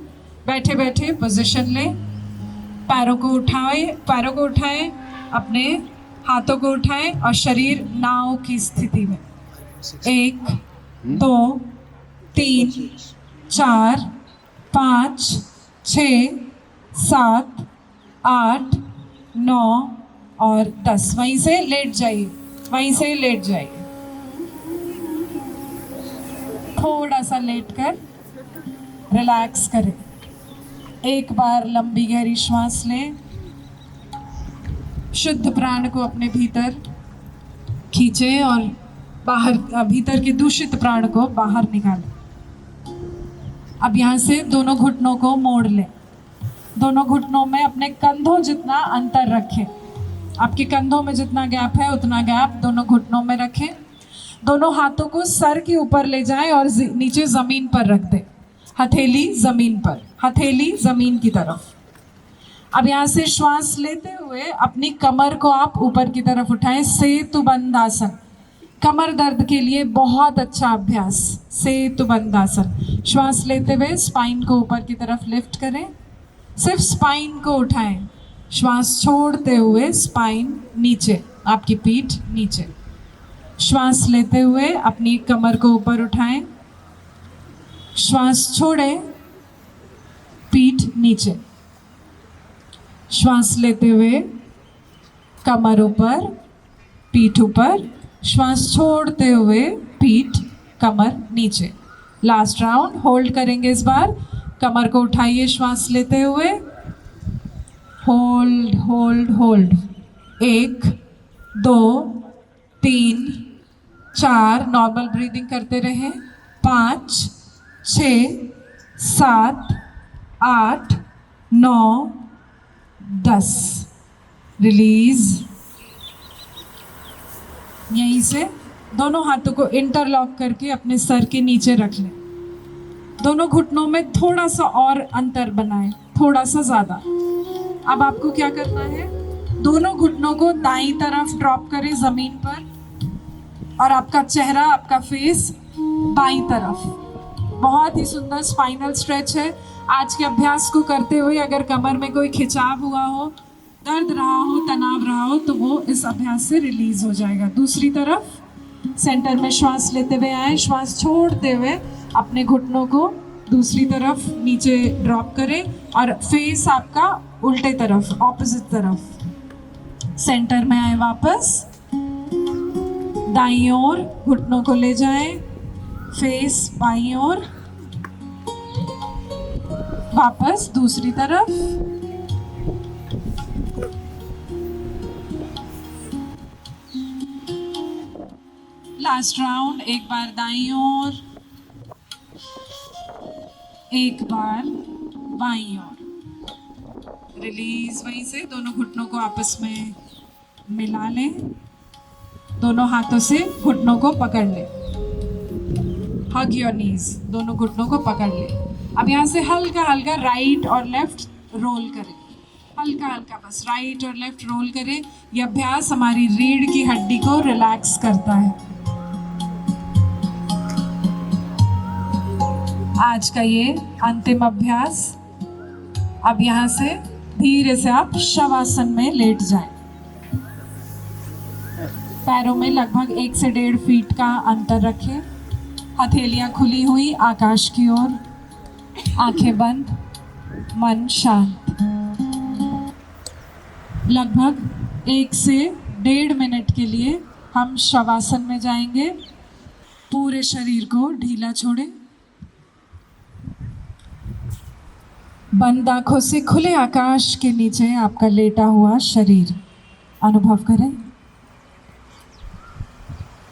बैठे बैठे पोजीशन लें, पैरों को उठाएं, अपने हाथों को उठाएं और शरीर नाव की स्थिति में। 1 2 3 4 5 6 7 8 9 और 10। वहीं से लेट जाइए, थोड़ा सा लेट कर रिलैक्स करें। एक बार लंबी गहरी श्वास लें, शुद्ध प्राण को अपने भीतर खींचें और बाहर, भीतर के दूषित प्राण को बाहर निकालें। अब यहाँ से दोनों घुटनों को मोड़ लें, दोनों घुटनों में अपने कंधों जितना अंतर रखें। आपके कंधों में जितना गैप है उतना गैप दोनों घुटनों में रखें। दोनों हाथों को सर के ऊपर ले जाएं और नीचे ज़मीन पर रख दें। हथेली ज़मीन पर, हथेली ज़मीन की तरफ। अब यहाँ से श्वास लेते हुए अपनी कमर को आप ऊपर की तरफ उठाएं। सेतुबंधासन, कमर दर्द के लिए बहुत अच्छा अभ्यास, सेतुबंधासन। श्वास लेते हुए स्पाइन को ऊपर की तरफ लिफ्ट करें, सिर्फ स्पाइन को उठाएं। श्वास छोड़ते हुए स्पाइन नीचे, आपकी पीठ नीचे। श्वास लेते हुए अपनी कमर को ऊपर उठाएं, श्वास छोड़ें, पीठ नीचे। श्वास लेते हुए कमर ऊपर, पीठ ऊपर, श्वास छोड़ते हुए पीठ, कमर नीचे। लास्ट राउंड होल्ड करेंगे इस बार। कमर को उठाइए श्वास लेते हुए, hold hold hold. 1 2 3 4, normal breathing करते रहें। 5 6 7 8 9 10। रिलीज। यहीं से दोनों हाथों को इंटरलॉक करके अपने सर के नीचे रख लें। दोनों घुटनों में थोड़ा सा और अंतर बनाएं, थोड़ा सा ज़्यादा। अब आपको क्या करना है, दोनों घुटनों को दाईं तरफ ड्रॉप करें ज़मीन पर और आपका चेहरा, आपका फेस बाईं तरफ। बहुत ही सुंदर स्पाइनल स्ट्रेच है। आज के अभ्यास को करते हुए अगर कमर में कोई खिंचाव हुआ हो, दर्द रहा हो, तनाव रहा हो, तो वो इस अभ्यास से रिलीज हो जाएगा। दूसरी तरफ सेंटर में श्वास लेते हुए आए, श्वास छोड़ते हुए अपने घुटनों को दूसरी तरफ नीचे ड्रॉप करें और फेस आपका उल्टे तरफ, ऑपोजिट तरफ। सेंटर में आए, वापस दाईं ओर घुटनों को ले जाएं, फेस बाईं ओर, वापस दूसरी तरफ। लास्ट राउंड, एक बार दाईं ओर, एक बार बाईं ओर। रिलीज। वहीं से दोनों घुटनों को आपस में मिला लें, दोनों हाथों से घुटनों को पकड़ लें। हग योर नीज, दोनों घुटनों को पकड़ लें। अब यहाँ से हल्का हल्का राइट और लेफ्ट रोल करें, हल्का हल्का बस राइट और लेफ्ट रोल करें। यह अभ्यास हमारी रीढ़ की हड्डी को रिलैक्स करता है। आज का ये अंतिम अभ्यास। अब यहाँ से धीरे से आप शवासन में लेट जाएं। पैरों में लगभग 1 से 1.5 फीट का अंतर रखें। हथेलियाँ खुली हुई आकाश की ओर, आंखें बंद, मन शांत। लगभग 1 से 1.5 मिनट के लिए हम शवासन में जाएंगे। पूरे शरीर को ढीला छोड़ें। बंद आंखों से खुले आकाश के नीचे आपका लेटा हुआ शरीर अनुभव करें।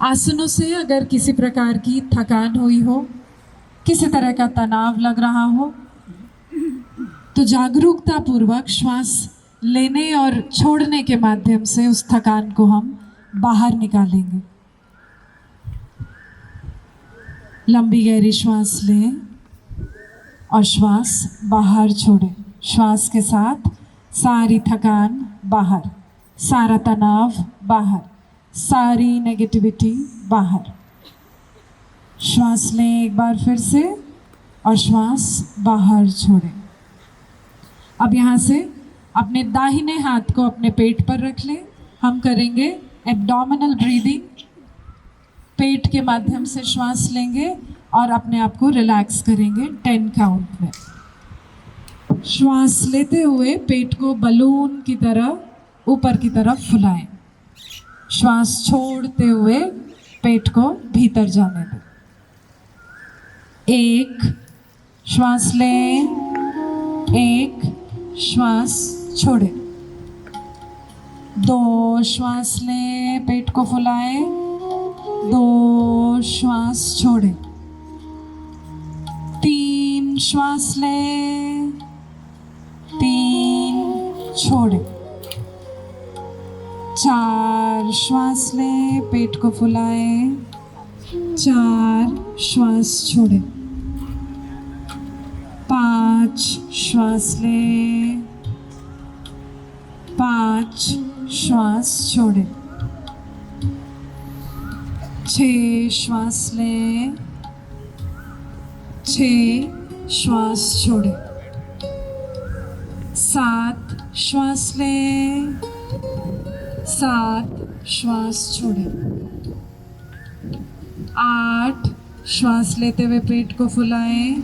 आसनों से अगर किसी प्रकार की थकान हुई हो, किसी तरह का तनाव लग रहा हो, तो जागरूकता पूर्वक श्वास लेने और छोड़ने के माध्यम से उस थकान को हम बाहर निकालेंगे। लंबी गहरी श्वास लें और श्वास बाहर छोड़ें। श्वास के साथ सारी थकान बाहर, सारा तनाव बाहर, सारी नेगेटिविटी बाहर। श्वास लें एक बार फिर से और श्वास बाहर छोड़ें। अब यहाँ से अपने दाहिने हाथ को अपने पेट पर रख लें। हम करेंगे एब्डोमिनल ब्रीदिंग। पेट के माध्यम से श्वास लेंगे और अपने आप को रिलैक्स करेंगे 10 काउंट में। श्वास लेते हुए पेट को बलून की तरह ऊपर की तरफ फुलाएं। श्वास छोड़ते हुए पेट को भीतर जाने दें। 1 श्वास लें, 1 श्वास छोड़ें। 2 श्वास लें, पेट को फुलाएं, 2 श्वास छोड़ें। 3 श्वास लें, 3 छोड़ें। 4 श्वास लें, पेट को फुलाएं, 4 श्वास छोड़ें। 5 श्वास लें, 5 श्वास छोड़ें। 6 श्वास लें, 6 श्वास छोड़ें। 7 श्वास लें, 7 श्वास छोड़ें। 8 श्वास लेते हुए पेट को फुलाएं,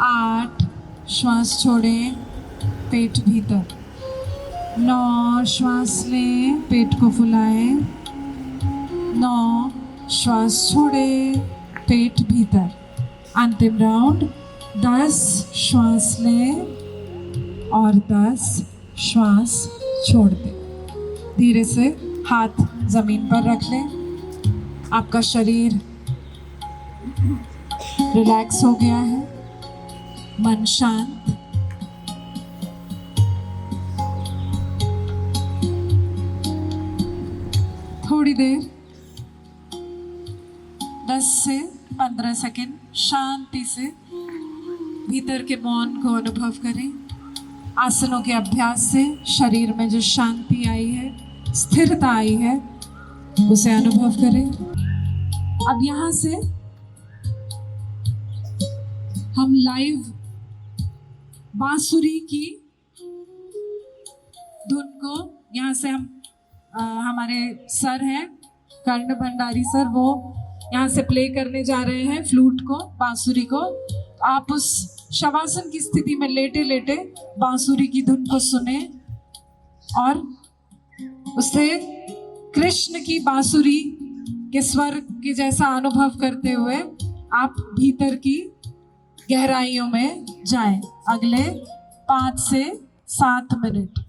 8 श्वास छोड़ें, पेट भीतर। 9 श्वास लें, पेट को फुलाएं, 9 श्वास छोड़ें, पेट भीतर। अंतिम राउंड 10 श्वास लें और 10 श्वास छोड़ दें। धीरे से हाथ जमीन पर रख लें। आपका शरीर रिलैक्स हो गया है, मन शांत। थोड़ी देर 10 से 15 सेकंड शांति से भीतर के मौन को अनुभव करें। आसनों के अभ्यास से शरीर में जो शांति आई है, स्थिरता आई है, उसे अनुभव करें। अब यहाँ से हम लाइव बांसुरी की धुन को यहाँ से हम हमारे सर हैं कर्ण भंडारी सर, वो यहाँ से प्ले करने जा रहे हैं फ्लूट को, बांसुरी को। आप उस शवासन की स्थिति में लेटे लेटे बांसुरी की धुन को सुने और उससे कृष्ण की बांसुरी के स्वर के जैसा अनुभव करते हुए आप भीतर की गहराइयों में जाएं। अगले 5 से 7 मिनट।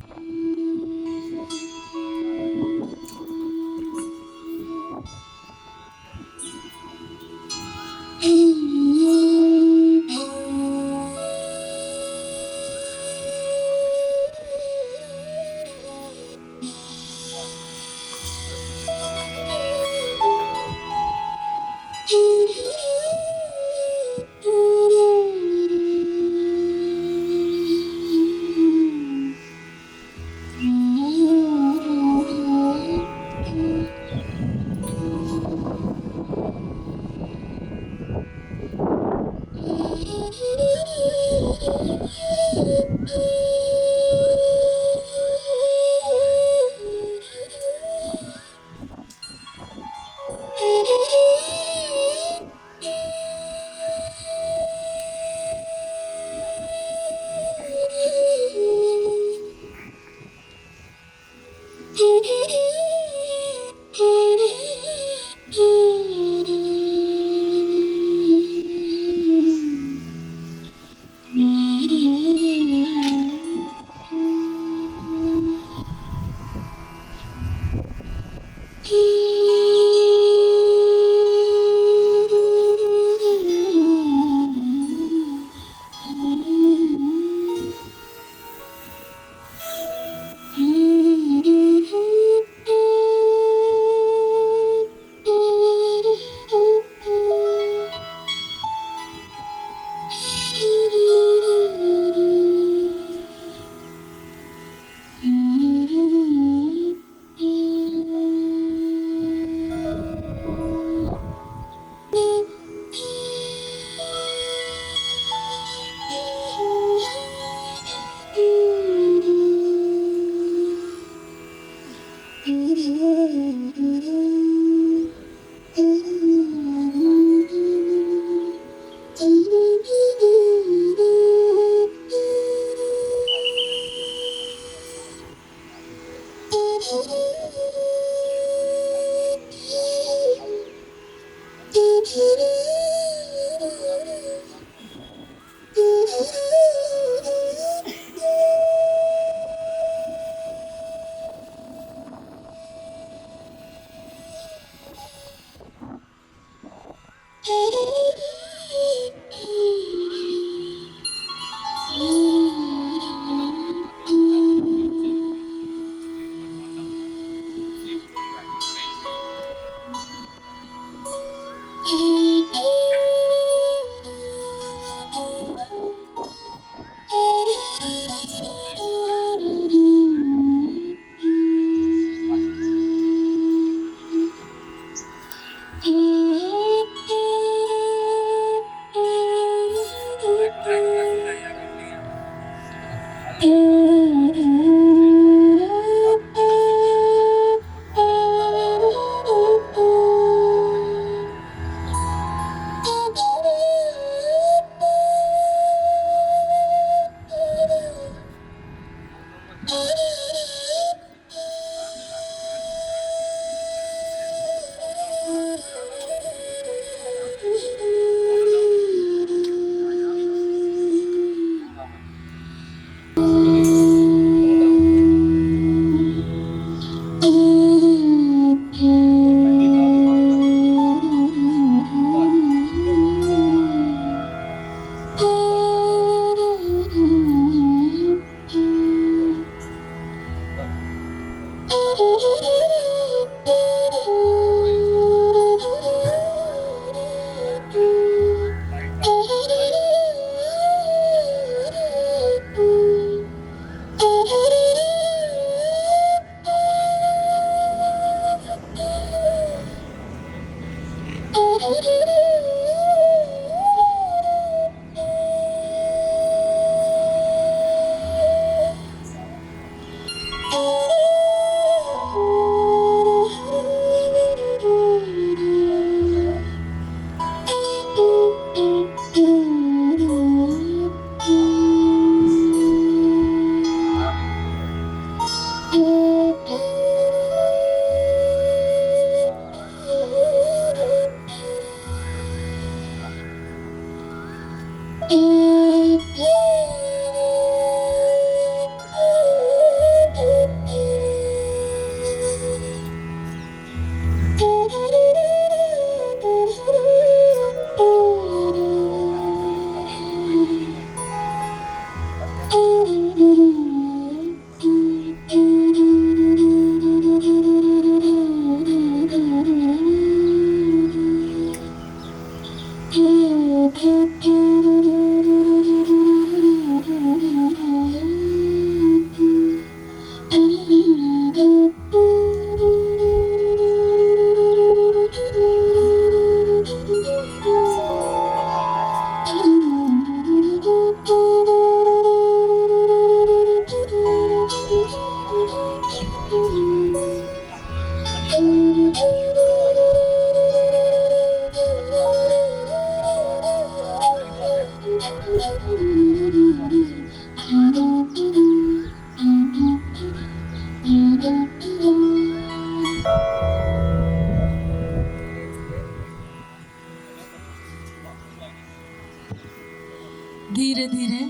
धीरे धीरे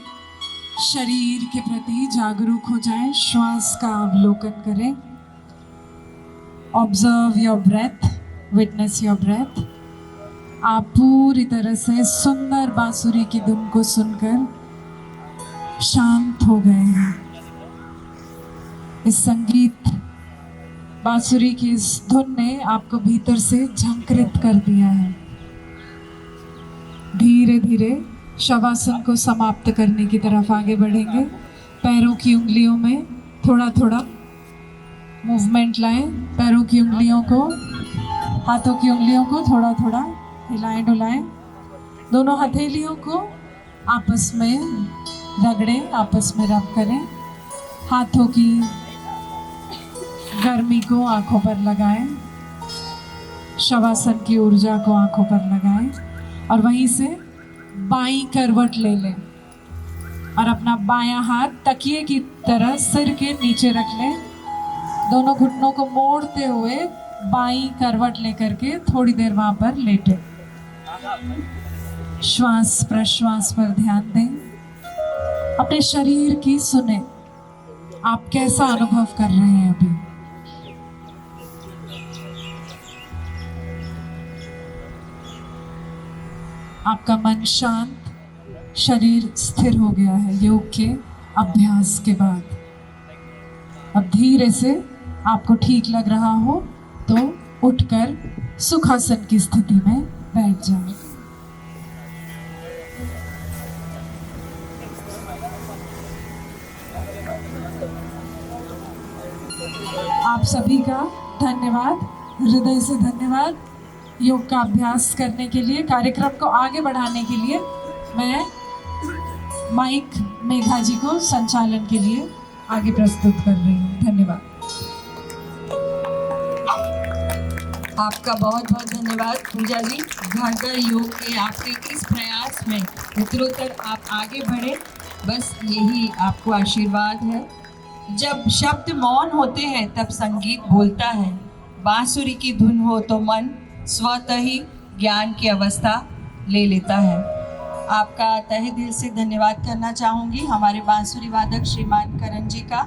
शरीर के प्रति जागरूक हो जाएं, श्वास का अवलोकन करें। Observe your breath, witness your breath. आप पूरी तरह से सुंदर बांसुरी की धुन को सुनकर शांत हो गए हैं। इस संगीत बांसुरी की इस धुन ने आपको भीतर से झंकृत कर दिया है। धीरे धीरे शवासन को समाप्त करने की तरफ आगे बढ़ेंगे। पैरों की उंगलियों में थोड़ा थोड़ा मूवमेंट लाएं। पैरों की उंगलियों को, हाथों की उंगलियों को थोड़ा थोड़ा हिलाएं डुलाएं। दोनों हथेलियों को आपस में रगड़ें, आपस में रब करें। हाथों की गर्मी को आंखों पर लगाएं। शवासन की ऊर्जा को आंखों पर लगाएं और वहीं से बाईं करवट ले लें और अपना बायां हाथ तकिए की तरह सिर के नीचे रख लें। दोनों घुटनों को मोड़ते हुए बाईं करवट लेकर के थोड़ी देर वहां पर लेटे। श्वास प्रश्वास पर ध्यान दें, अपने शरीर की सुने, आप कैसा अनुभव कर रहे हैं अभी। आपका मन शांत, शरीर स्थिर हो गया है योग के अभ्यास के बाद। अब धीरे से आपको ठीक लग रहा हो तो उठकर सुखासन की स्थिति में बैठ जाएं। आप सभी का धन्यवाद, हृदय से धन्यवाद। योग का अभ्यास करने के लिए, कार्यक्रम को आगे बढ़ाने के लिए मैं माइक मेघा जी को संचालन के लिए आगे प्रस्तुत कर रही हूँ। धन्यवाद। आपका बहुत बहुत धन्यवाद पूजा जी। घर घर योग के आपके इस प्रयास में उत्तरोत्तर आप आगे बढ़े, बस यही आपको आशीर्वाद है। जब शब्द मौन होते हैं तब संगीत बोलता है। बांसुरी की धुन हो तो मन स्वतः ही ज्ञान की अवस्था ले लेता है। आपका तहे दिल से धन्यवाद करना चाहूँगी हमारे बांसुरी वादक श्रीमान करण जी का।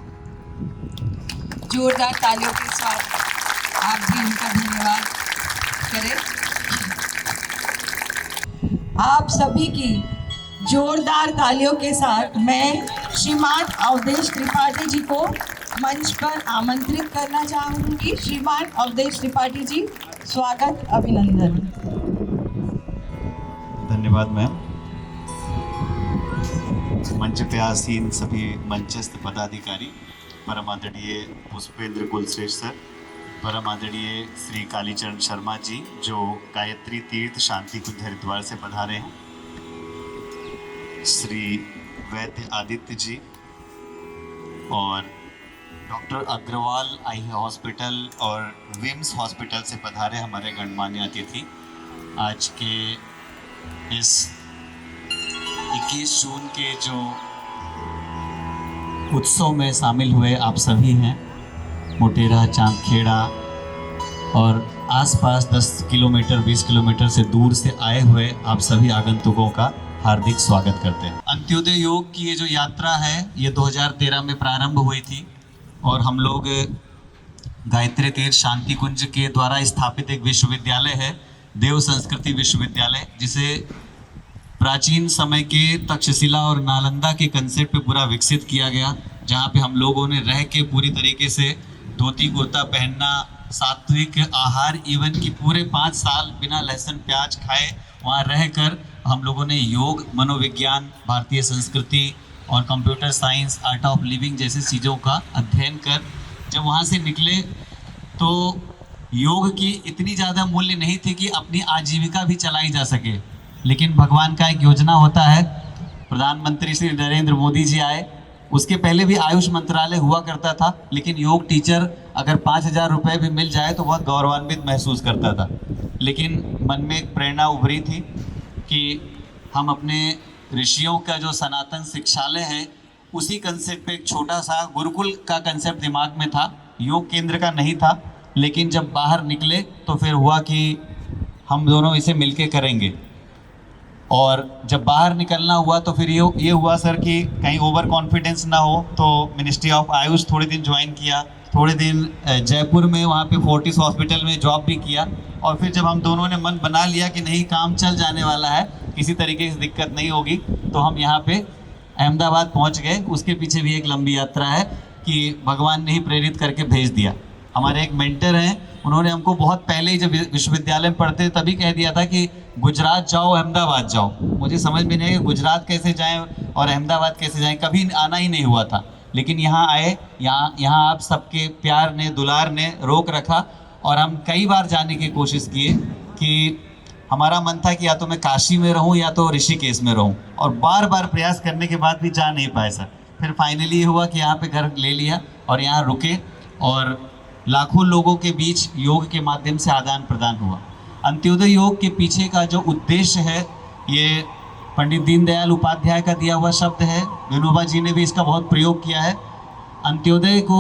जोरदार तालियों के साथ आप भी उनका धन्यवाद करें। आप सभी की जोरदार तालियों के साथ मैं श्रीमान अवधेश त्रिपाठी जी को मंच पर आमंत्रित करना चाहूँगी। श्रीमान अवधेश त्रिपाठी जी, स्वागत, अभिनंदन। धन्यवाद मैम। मंच पे आसीन सभी मंचस्थ पदाधिकारी, परम आदरणीय पुष्पेंद्र कुलश्रेष्ठ सर, परम आदरणीय श्री कालीचरण शर्मा जी जो गायत्री तीर्थ शांति कुंज हरिद्वार से पधारे हैं, श्री वैद्य आदित्य जी और डॉक्टर अग्रवाल आई हॉस्पिटल और विम्स हॉस्पिटल से पधारे हमारे गणमान्य अतिथि। आज के इस 21 जून के जो उत्सव में शामिल हुए आप सभी हैं, मोटेरा, चांदखेड़ा और आसपास 10 किलोमीटर 20 किलोमीटर से दूर से आए हुए आप सभी आगंतुकों का हार्दिक स्वागत करते हैं। अंत्योदय योग की ये जो यात्रा है ये 2013 में प्रारंभ हुई थी और हम लोग गायत्री तीर्थ शांति कुंज के द्वारा स्थापित एक विश्वविद्यालय है, देव संस्कृति विश्वविद्यालय, जिसे प्राचीन समय के तक्षशिला और नालंदा के कंसेप्ट पे पूरा विकसित किया गया, जहाँ पे हम लोगों ने रह के पूरी तरीके से धोती कुर्ता पहनना, सात्विक आहार, इवन कि पूरे 5 साल बिना लहसुन प्याज खाए वहाँ रहकर हम लोगों ने योग, मनोविज्ञान, भारतीय संस्कृति और computer science, art of living जैसी चीज़ों का अध्ययन कर जब वहाँ से निकले तो योग की इतनी ज़्यादा मूल्य नहीं थी कि अपनी आजीविका भी चलाई जा सके। लेकिन भगवान का एक योजना होता है, प्रधानमंत्री श्री नरेंद्र मोदी जी आए, उसके पहले भी आयुष मंत्रालय हुआ करता था, लेकिन योग टीचर अगर 5,000 रुपये भी मिल जाए तो बहुत गौरवान्वित महसूस करता था। लेकिन मन में एक प्रेरणा उभरी थी कि हम अपने ऋषियों का जो सनातन शिक्षालय है उसी कंसेप्ट पे एक छोटा सा गुरुकुल का कंसेप्ट दिमाग में था, योग केंद्र का नहीं था। लेकिन जब बाहर निकले तो फिर हुआ कि हम दोनों इसे मिलके करेंगे, और जब बाहर निकलना हुआ तो फिर ये हुआ सर कि कहीं ओवर कॉन्फिडेंस ना हो, तो मिनिस्ट्री ऑफ आयुष थोड़े दिन ज्वाइन किया, थोड़े दिन जयपुर में वहाँ पे फोर्टिस हॉस्पिटल में जॉब भी किया, और फिर जब हम दोनों ने मन बना लिया कि नहीं काम चल जाने वाला है, किसी तरीके की दिक्कत नहीं होगी, तो हम यहाँ पे अहमदाबाद पहुँच गए। उसके पीछे भी एक लंबी यात्रा है कि भगवान ने ही प्रेरित करके भेज दिया। हमारे एक मेंटर हैं, उन्होंने हमको बहुत पहले ही जब विश्वविद्यालय में पढ़ते तभी कह दिया था कि गुजरात जाओ, अहमदाबाद जाओ। मुझे समझ में नहीं है कि गुजरात कैसे जाएं और अहमदाबाद कैसे जाएं, कभी आना ही नहीं हुआ था। लेकिन यहाँ आए, यहाँ आप सबके प्यार ने, दुलार ने रोक रखा और हम कई बार जाने की कोशिश किए कि हमारा मन था कि या तो मैं काशी में रहूँ या तो ऋषिकेश में रहूँ, और बार बार प्रयास करने के बाद भी जा नहीं पाए सर। फिर फाइनली ये हुआ कि यहाँ पे घर ले लिया और यहाँ रुके और लाखों लोगों के बीच योग के माध्यम से आदान प्रदान हुआ। अंत्योदय योग के पीछे का जो उद्देश्य है ये पंडित दीनदयाल उपाध्याय का दिया हुआ शब्द है, विनोबा जी ने भी इसका बहुत प्रयोग किया है। अंत्योदय को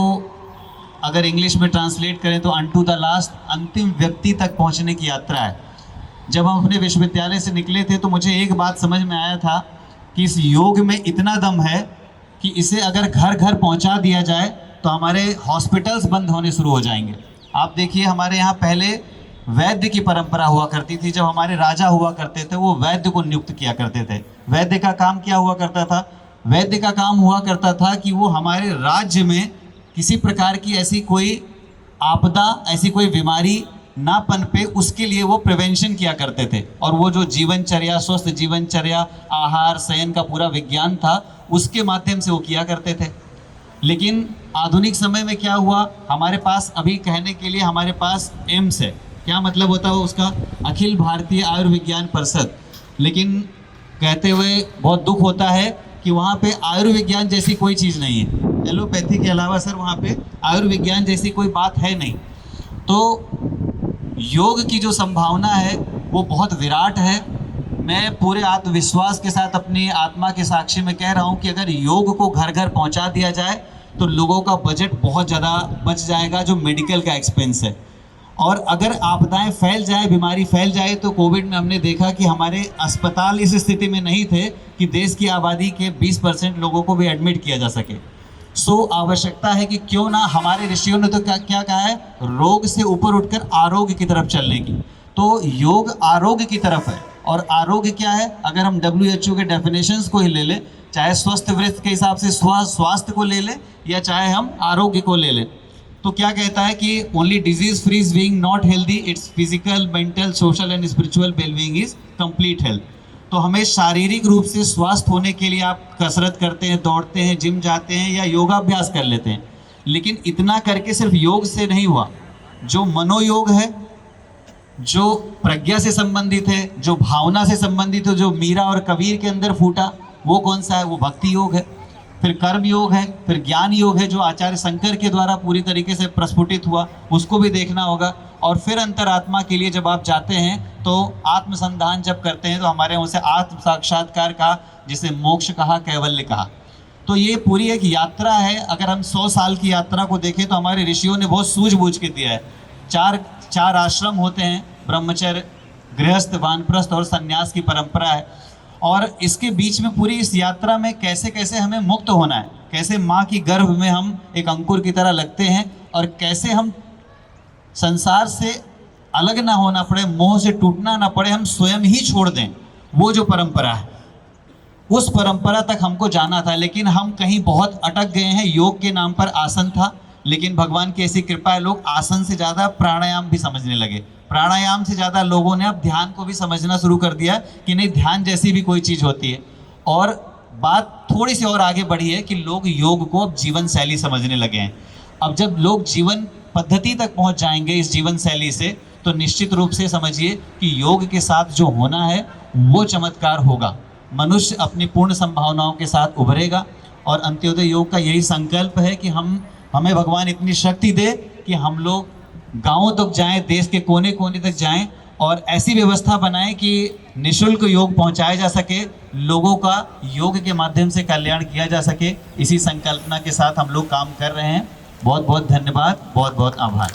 अगर इंग्लिश में ट्रांसलेट करें तो अनटू द लास्ट, अंतिम व्यक्ति तक पहुंचने की यात्रा है। जब हम अपने विश्वविद्यालय से निकले थे तो मुझे एक बात समझ में आया था कि इस योग में इतना दम है कि इसे अगर घर घर पहुंचा दिया जाए तो हमारे हॉस्पिटल्स बंद होने शुरू हो जाएंगे। आप देखिए, हमारे यहाँ पहले वैद्य की परंपरा हुआ करती थी। जब हमारे राजा हुआ करते थे वो वैद्य को नियुक्त किया करते थे। वैद्य का काम क्या हुआ करता था? वैद्य का काम हुआ करता था कि वो हमारे राज्य में किसी प्रकार की ऐसी कोई आपदा, ऐसी कोई बीमारी ना पनपे, उसके लिए वो प्रिवेंशन किया करते थे। और वो जो जीवनचर्या, स्वस्थ जीवनचर्या, आहार, शयन का पूरा विज्ञान था, उसके माध्यम से वो किया करते थे। लेकिन आधुनिक समय में क्या हुआ, हमारे पास अभी कहने के लिए हमारे पास एम्स है। क्या मतलब होता है उसका? अखिल भारतीय आयुर्विज्ञान परिषद। लेकिन कहते हुए बहुत दुख होता है कि वहाँ पे आयुर्विज्ञान जैसी कोई चीज़ नहीं है। एलोपैथी के अलावा सर वहाँ पे आयुर्विज्ञान जैसी कोई बात है नहीं। तो योग की जो संभावना है वो बहुत विराट है। मैं पूरे आत्मविश्वास के साथ अपनी आत्मा के साक्षी में कह रहा हूँ कि अगर योग को घर घर पहुँचा दिया जाए तो लोगों का बजट बहुत ज़्यादा बच जाएगा, जो मेडिकल का एक्सपेंस है। और अगर आपदाएं फैल जाए, बीमारी फैल जाए, तो कोविड में हमने देखा कि हमारे अस्पताल इस स्थिति में नहीं थे कि देश की आबादी के 20% लोगों को भी एडमिट किया जा सके। आवश्यकता है कि क्यों ना, हमारे ऋषियों ने तो क्या कहा है, रोग से ऊपर उठकर आरोग्य की तरफ चलने की। तो योग आरोग्य की तरफ है। और आरोग्य क्या है? अगर हम WHO के डेफिनेशंस को ही ले लें, चाहे स्वस्थ वृत्त के हिसाब से स्वास्थ्य को ले लें या चाहे हम आरोग्य को ले लें, तो क्या कहता है कि only disease free is being not healthy, it's physical, mental, social and spiritual wellbeing is complete health. तो हमें शारीरिक रूप से स्वस्थ होने के लिए आप कसरत करते हैं, दौड़ते हैं, जिम जाते हैं या योगाभ्यास कर लेते हैं, लेकिन इतना करके सिर्फ योग से नहीं हुआ। जो मनोयोग है, जो प्रज्ञा से संबंधित है, जो भावना से संबंधित है, जो मीरा और कबीर के अंदर फूटा, वो कौन सा है? वो भक्ति योग है। फिर कर्म योग है, फिर ज्ञान योग है, जो आचार्य शंकर के द्वारा पूरी तरीके से प्रस्फुटित हुआ, उसको भी देखना होगा। और फिर अंतरात्मा के लिए जब आप जाते हैं तो आत्मसंधान जब करते हैं तो हमारे यहाँ से आत्म साक्षात्कार कहा, जिसे मोक्ष कहा, कैवल्य कहा। तो ये पूरी एक यात्रा है। अगर हम 100 साल की यात्रा को देखें तो हमारे ऋषियों ने बहुत सूझबूझ के दिया है। चार आश्रम होते हैं, ब्रह्मचर्य, गृहस्थ, वानप्रस्थ और संन्यास की परंपरा है। और इसके बीच में पूरी इस यात्रा में कैसे कैसे हमें मुक्त होना है, कैसे माँ की गर्भ में हम एक अंकुर की तरह लगते हैं और कैसे हम संसार से अलग ना होना पड़े, मोह से टूटना ना पड़े, हम स्वयं ही छोड़ दें। वो जो परंपरा है, उस परंपरा तक हमको जाना था, लेकिन हम कहीं बहुत अटक गए हैं। योग के नाम पर आसन था, लेकिन भगवान की ऐसी कृपा है, लोग आसन से ज़्यादा प्राणायाम भी समझने लगे। प्राणायाम से ज़्यादा लोगों ने अब ध्यान को भी समझना शुरू कर दिया कि नहीं, ध्यान जैसी भी कोई चीज़ होती है। और बात थोड़ी सी और आगे बढ़ी है कि लोग योग को अब जीवन शैली समझने लगे हैं। अब जब लोग जीवन पद्धति तक पहुंच जाएंगे इस जीवन शैली से, तो निश्चित रूप से समझिए कि योग के साथ जो होना है वो चमत्कार होगा। मनुष्य अपनी पूर्ण संभावनाओं के साथ उभरेगा। और अंत्योदय योग का यही संकल्प है कि हमें भगवान इतनी शक्ति दे कि हम लोग गाँवों तक जाएं, देश के कोने कोने तक जाएं और ऐसी व्यवस्था बनाएं कि निःशुल्क योग पहुंचाया जा सके, लोगों का योग के माध्यम से कल्याण किया जा सके। इसी संकल्पना के साथ हम लोग काम कर रहे हैं। बहुत बहुत धन्यवाद, बहुत बहुत आभार।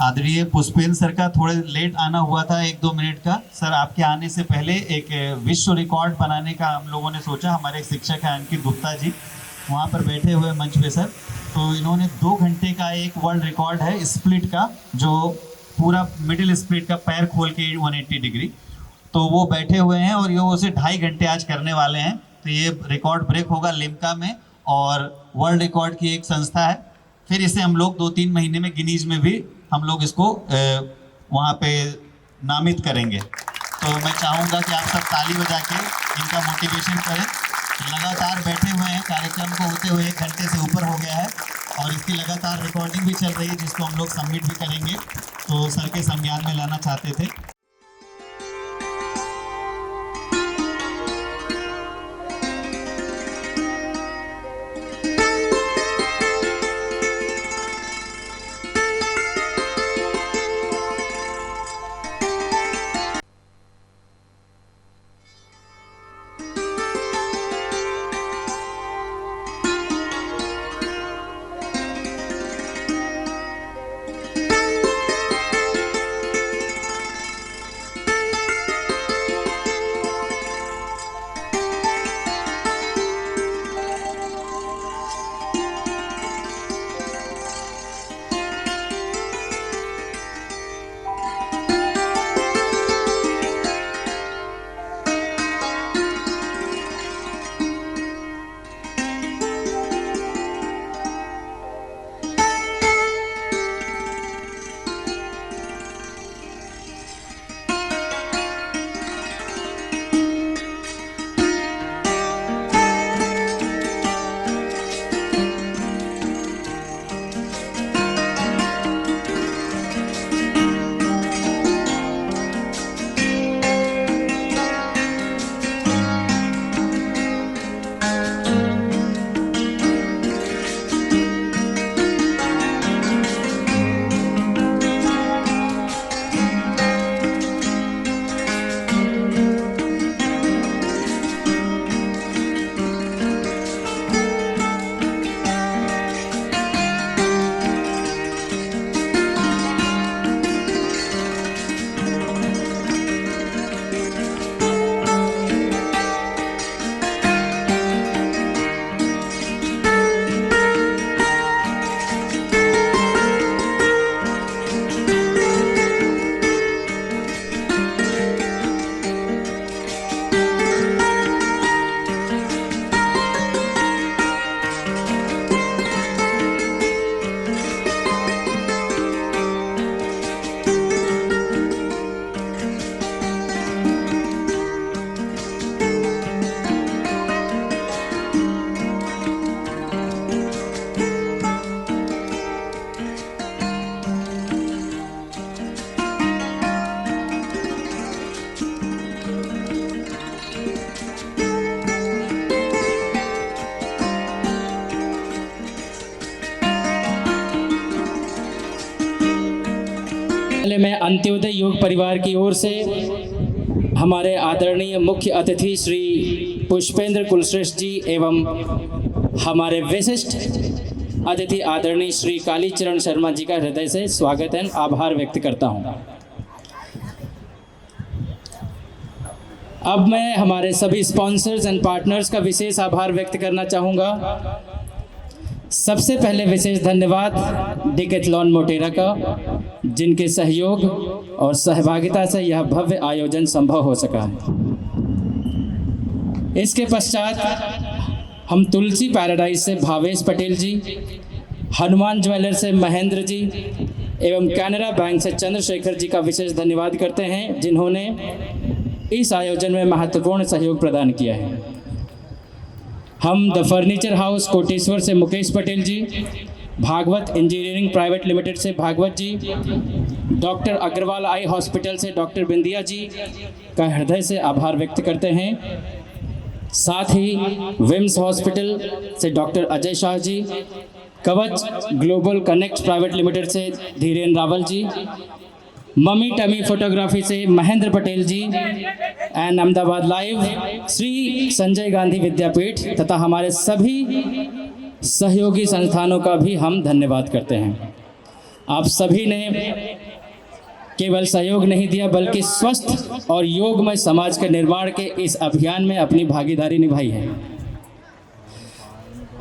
आदरणीय पुष्पेंद्र सर का थोड़े लेट आना हुआ था, 1-2 मिनट का। सर आपके आने से पहले एक विश्व रिकॉर्ड बनाने का हम लोगों ने सोचा। हमारे एक शिक्षक हैं अंकित गुप्ता जी, वहाँ पर बैठे हुए मंच पे सर, तो इन्होंने 2 घंटे का एक वर्ल्ड रिकॉर्ड है स्प्लिट का, जो पूरा मिडिल स्प्लिट का पैर खोल के 180 डिग्री, तो वो बैठे हुए हैं और ये उसे 2.5 घंटे आज करने वाले हैं। तो ये रिकॉर्ड ब्रेक होगा लिम्का में, और वर्ल्ड रिकॉर्ड की एक संस्था है। फिर इसे हम लोग 2-3 महीने में गिनीज में भी हम लोग इसको वहाँ पे नामित करेंगे। तो मैं चाहूँगा कि आप सब ताली बजा के इनका मोटिवेशन करें। लगातार बैठे हुए हैं, कार्यक्रम को होते हुए 1 घंटे से ऊपर हो गया है और इसकी लगातार रिकॉर्डिंग भी चल रही है, जिसको हम लोग सबमिट भी करेंगे। तो सर के संज्ञान में लाना चाहते थे। पहले मैं अंत्योदय योग परिवार की ओर से हमारे आदरणीय मुख्य अतिथि श्री पुष्पेंद्र कुलश्रेष्ठ जी एवं हमारे विशिष्ट अतिथि आदरणीय श्री कालीचरण शर्मा जी का हृदय से स्वागत एवं आभार व्यक्त करता हूं। अब मैं हमारे सभी स्पॉन्सर्स एंड पार्टनर्स का विशेष आभार व्यक्त करना चाहूँगा। सबसे पहले विशेष धन्यवाद डिकैथलॉन मोटेरा का, जिनके सहयोग और सहभागिता से यह भव्य आयोजन संभव हो सका है। इसके पश्चात हम तुलसी पैराडाइज से भावेश पटेल जी, हनुमान ज्वेलर से महेंद्र जी एवं कैनरा बैंक से चंद्रशेखर जी का विशेष धन्यवाद करते हैं, जिन्होंने इस आयोजन में महत्वपूर्ण सहयोग प्रदान किया है। हम द फर्नीचर हाउस कोटेश्वर से मुकेश पटेल जी, भागवत इंजीनियरिंग प्राइवेट लिमिटेड से भागवत जी, डॉक्टर अग्रवाल आई हॉस्पिटल से डॉक्टर बिंदिया जी का हृदय से आभार व्यक्त करते हैं। साथ ही विम्स हॉस्पिटल से डॉक्टर अजय शाह जी, कवच ग्लोबल कनेक्ट प्राइवेट लिमिटेड से धीरेन रावल जी, मम्मी टमी फोटोग्राफी से महेंद्र पटेल जी एंड अहमदाबाद लाइव श्री संजय गांधी विद्यापीठ तथा हमारे सभी सहयोगी संस्थानों का भी हम धन्यवाद करते हैं। आप सभी ने केवल सहयोग नहीं दिया बल्कि स्वस्थ और योगमय समाज के निर्माण के इस अभियान में अपनी भागीदारी निभाई है।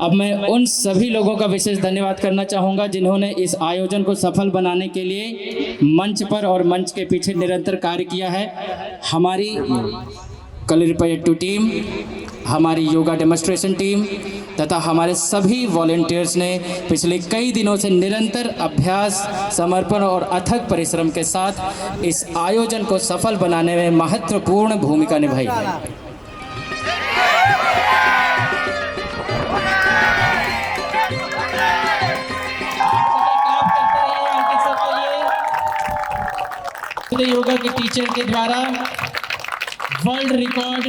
अब मैं उन सभी लोगों का विशेष धन्यवाद करना चाहूँगा जिन्होंने इस आयोजन को सफल बनाने के लिए मंच पर और मंच के पीछे निरंतर कार्य किया है। हमारी कलरिपयट्टू टीम, हमारी योगा डेमोन्स्ट्रेशन टीम तथा हमारे सभी वॉलंटियर्स ने पिछले कई दिनों से निरंतर अभ्यास, समर्पण और अथक परिश्रम के साथ इस आयोजन को सफल बनाने में महत्वपूर्ण भूमिका निभाई है। योगा के टीचर के द्वारा वर्ल्ड रिकॉर्ड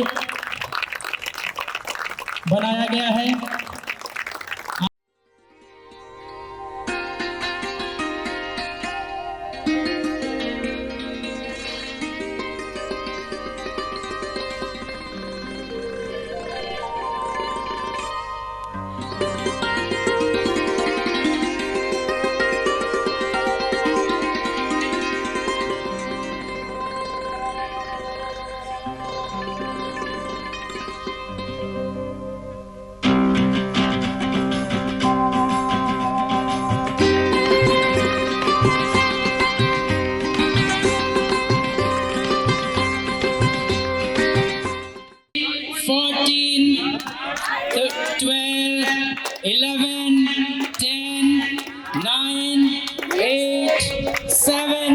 बनाया गया है। Seven,